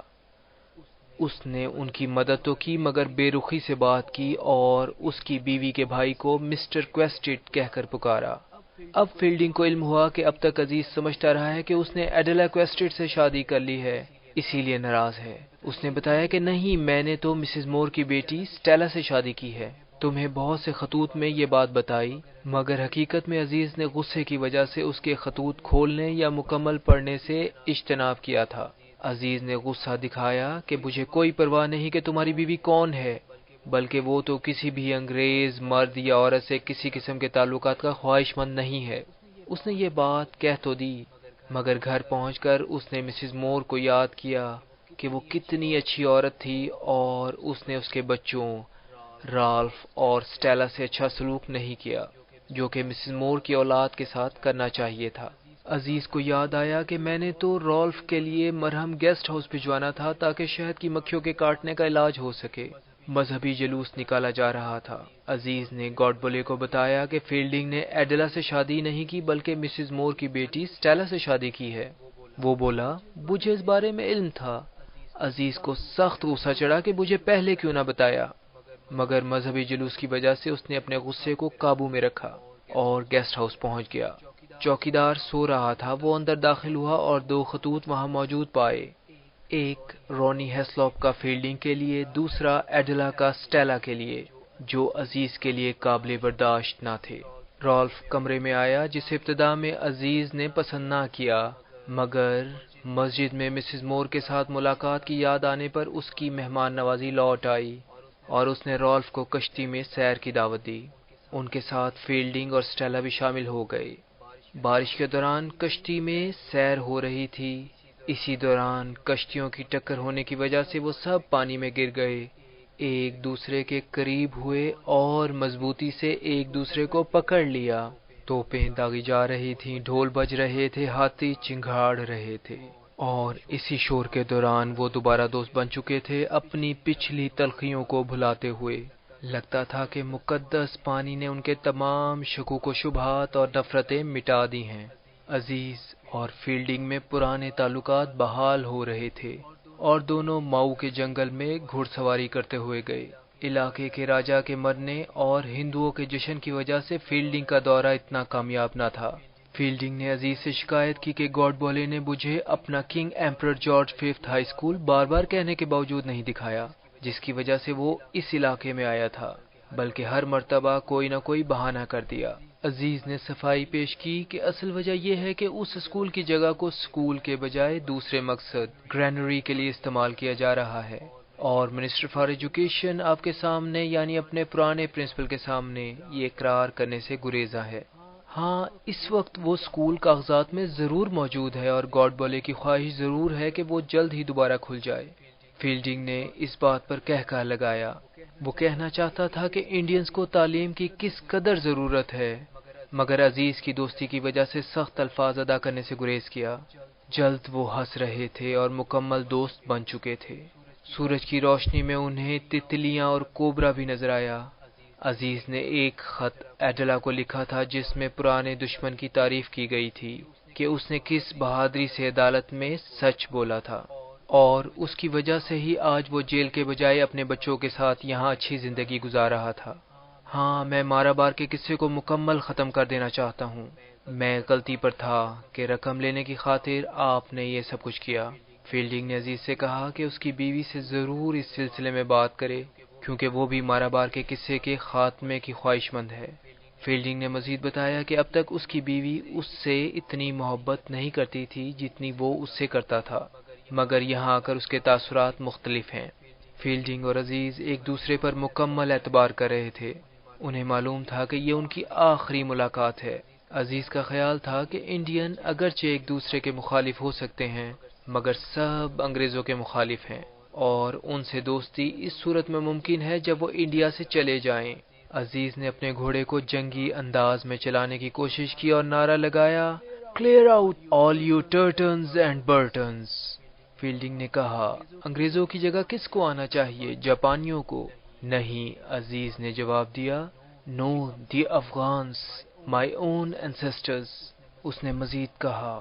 اس نے ان کی مدد تو کی، مگر بے رخی سے بات کی اور اس کی بیوی کے بھائی کو مسٹر کویسٹٹ کہہ کر پکارا۔ اب فیلڈنگ کو علم ہوا کہ اب تک عزیز سمجھتا رہا ہے کہ اس نے ایڈلا کویسٹٹ سے شادی کر لی ہے، اسی لیے ناراض ہے۔ اس نے بتایا کہ نہیں، میں نے تو مسز مور کی بیٹی سٹیلا سے شادی کی ہے۔ تمہیں بہت سے خطوط میں یہ بات بتائی، مگر حقیقت میں عزیز نے غصے کی وجہ سے اس کے خطوط کھولنے یا مکمل پڑھنے سے اجتناب کیا تھا۔ عزیز نے غصہ دکھایا کہ مجھے کوئی پرواہ نہیں کہ تمہاری بیوی کون ہے، بلکہ وہ تو کسی بھی انگریز مرد یا عورت سے کسی قسم کے تعلقات کا خواہش مند نہیں ہے۔ اس نے یہ بات کہہ تو دی، مگر گھر پہنچ کر اس نے مسز مور کو یاد کیا کہ وہ کتنی اچھی عورت تھی اور اس نے اس کے بچوں رالف اور سٹیلا سے اچھا سلوک نہیں کیا، جو کہ مسز مور کی اولاد کے ساتھ کرنا چاہیے تھا۔ عزیز کو یاد آیا کہ میں نے تو رالف کے لیے مرہم گیسٹ ہاؤس بھجوانا تھا تاکہ شہد کی مکھیوں کے کاٹنے کا علاج ہو سکے۔ مذہبی جلوس نکالا جا رہا تھا۔ عزیز نے گاڈ بولے کو بتایا کہ فیلڈنگ نے ایڈلا سے شادی نہیں کی بلکہ مسز مور کی بیٹی سٹیلا سے شادی کی ہے۔ وہ بولا، مجھے اس بارے میں علم تھا۔ عزیز کو سخت غصہ چڑھا کہ مجھے پہلے کیوں نہ بتایا، مگر مذہبی جلوس کی وجہ سے اس نے اپنے غصے کو قابو میں رکھا اور گیسٹ ہاؤس پہنچ گیا۔ چوکیدار سو رہا تھا۔ وہ اندر داخل ہوا اور دو خطوط وہاں موجود پائے، ایک رونی ہیسلاپ کا فیلڈنگ کے لیے، دوسرا ایڈلا کا سٹیلا کے لیے، جو عزیز کے لیے قابل برداشت نہ تھے۔ رالف کمرے میں آیا، جسے ابتدا میں عزیز نے پسند نہ کیا، مگر مسجد میں مسز مور کے ساتھ ملاقات کی یاد آنے پر اس کی مہمان نوازی لوٹ آئی اور اس نے رالف کو کشتی میں سیر کی دعوت دی۔ ان کے ساتھ فیلڈنگ اور سٹیلا بھی شامل ہو گئے۔ بارش کے دوران کشتی میں سیر ہو رہی تھی۔ اسی دوران کشتیوں کی ٹکر ہونے کی وجہ سے وہ سب پانی میں گر گئے، ایک دوسرے کے قریب ہوئے اور مضبوطی سے ایک دوسرے کو پکڑ لیا۔ توپیں داغی جا رہی تھیں، ڈھول بج رہے تھے، ہاتھی چنگھاڑ رہے تھے، اور اسی شور کے دوران وہ دوبارہ دوست بن چکے تھے، اپنی پچھلی تلخیوں کو بھلاتے ہوئے۔ لگتا تھا کہ مقدس پانی نے ان کے تمام شکوک و شبہات اور نفرتیں مٹا دی ہیں۔ عزیز اور فیلڈنگ میں پرانے تعلقات بحال ہو رہے تھے اور دونوں ماؤ کے جنگل میں گھڑ سواری کرتے ہوئے گئے۔ علاقے کے راجہ کے مرنے اور ہندوؤں کے جشن کی وجہ سے فیلڈنگ کا دورہ اتنا کامیاب نہ تھا۔ فیلڈنگ نے عزیز سے شکایت کی کہ گاڈ بولے نے مجھے اپنا king emperor George fifth high school بار بار کہنے کے باوجود نہیں دکھایا، جس کی وجہ سے وہ اس علاقے میں آیا تھا، بلکہ ہر مرتبہ کوئی نہ کوئی بہانہ کر دیا۔ عزیز نے صفائی پیش کی کہ اصل وجہ یہ ہے کہ اس اسکول کی جگہ کو اسکول کے بجائے دوسرے مقصد گرینری کے لیے استعمال کیا جا رہا ہے، اور منسٹر فار ایجوکیشن آپ کے سامنے یعنی اپنے پرانے پرنسپل کے سامنے یہ اقرار کرنے سے گریزاں ہے۔ ہاں، اس وقت وہ اسکول کاغذات میں ضرور موجود ہے اور گاڈ بولے کی خواہش ضرور ہے کہ وہ جلد ہی دوبارہ کھل جائے۔ فیلڈنگ نے اس بات پر کہکہا لگایا۔ وہ کہنا چاہتا تھا کہ انڈینز کو تعلیم کی کس قدر ضرورت ہے، مگر عزیز کی دوستی کی وجہ سے سخت الفاظ ادا کرنے سے گریز کیا۔ جلد وہ ہنس رہے تھے اور مکمل دوست بن چکے تھے۔ سورج کی روشنی میں انہیں تتلیاں اور کوبرا بھی نظر آیا۔ عزیز نے ایک خط ایڈلا کو لکھا تھا جس میں پرانے دشمن کی تعریف کی گئی تھی کہ اس نے کس بہادری سے عدالت میں سچ بولا تھا، اور اس کی وجہ سے ہی آج وہ جیل کے بجائے اپنے بچوں کے ساتھ یہاں اچھی زندگی گزار رہا تھا۔ ہاں، میں مارا بار کے قصے کو مکمل ختم کر دینا چاہتا ہوں۔ میں غلطی پر تھا کہ رقم لینے کی خاطر آپ نے یہ سب کچھ کیا۔ فیلڈنگ نے عزیز سے کہا کہ اس کی بیوی سے ضرور اس سلسلے میں بات کرے، کیونکہ وہ بھی مارا بار کے قصے کے خاتمے کی خواہش مند ہے۔ فیلڈنگ نے مزید بتایا کہ اب تک اس کی بیوی اس سے اتنی محبت نہیں کرتی تھی جتنی وہ اس سے کرتا تھا، مگر یہاں آ کر اس کے تاثرات مختلف ہیں۔ فیلڈنگ اور عزیز ایک دوسرے پر مکمل اعتبار کر رہے تھے۔ انہیں معلوم تھا کہ یہ ان کی آخری ملاقات ہے۔ عزیز کا خیال تھا کہ انڈین اگرچہ ایک دوسرے کے مخالف ہو سکتے ہیں، مگر سب انگریزوں کے مخالف ہیں، اور ان سے دوستی اس صورت میں ممکن ہے جب وہ انڈیا سے چلے جائیں۔ عزیز نے اپنے گھوڑے کو جنگی انداز میں چلانے کی کوشش کی اور نعرہ لگایا، "clear out all you Turtons and Burtons". Fielding نے کہا، انگریزوں کی جگہ کس کو آنا چاہیے؟ جاپانیوں کو؟ نہیں، عزیز نے جواب دیا، "نو، دی افغانز، مائی اون اینسسٹرز"۔ اس نے مزید کہا،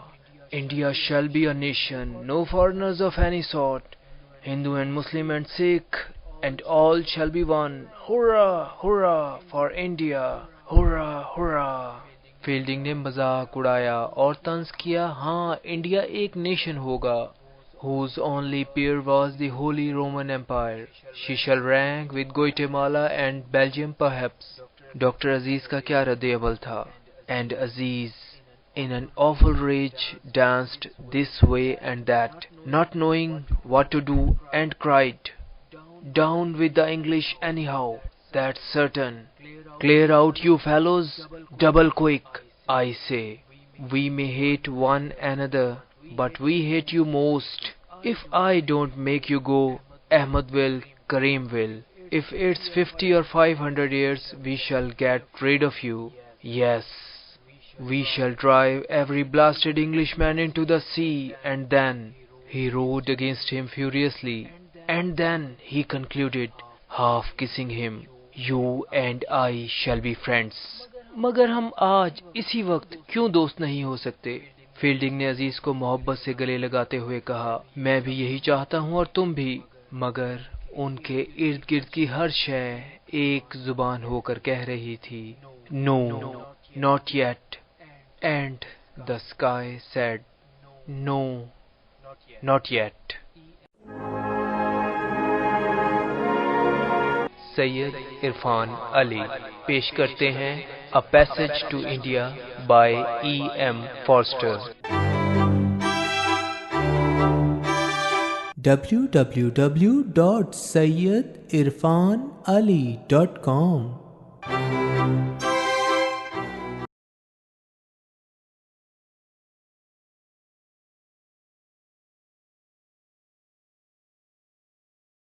"India shall be a nation, no foreigners of any sort, Hindu and Muslim and Sikh, and all shall be one. Hurrah, hurrah for India! Hurrah, hurrah!" Fielding نے مذاق اڑایا اور طنز کیا، ہاں، انڈیا ایک نیشن ہوگا، whose only peer was the Holy Roman Empire. She shall rank with Guatemala and Belgium perhaps. Doctor Aziz کا کیا رد عمل تھا؟ And Aziz, in an awful rage, danced this way and that, not knowing what to do, and cried, "Down with the English anyhow, that's certain. Clear out, you fellows, double quick, I say. We may hate one another, but we hate you most. If I don't make you go, Ahmed will, Karim will. If it's 50 or 500 years, we shall get rid of you. Yes, we shall drive every blasted Englishman into the sea." And then he rowed against him furiously. And then he concluded, half kissing him, "You and I shall be friends." مگر ہم آج اسی وقت کیوں دوست نہیں ہو سکتے؟ Fielding نے عزیز کو محبت سے گلے لگاتے ہوئے کہا، میں بھی یہی چاہتا ہوں اور تم بھی، مگر ان کے ارد گرد کی ہر شے ایک زبان ہو کر کہہ رہی تھی، "No, not yet." And the sky said, "No, not yet." سید عرفان علی پیش کرتے ہیں A Passage to India by E.M. Forster. www.sayyedirfanali.com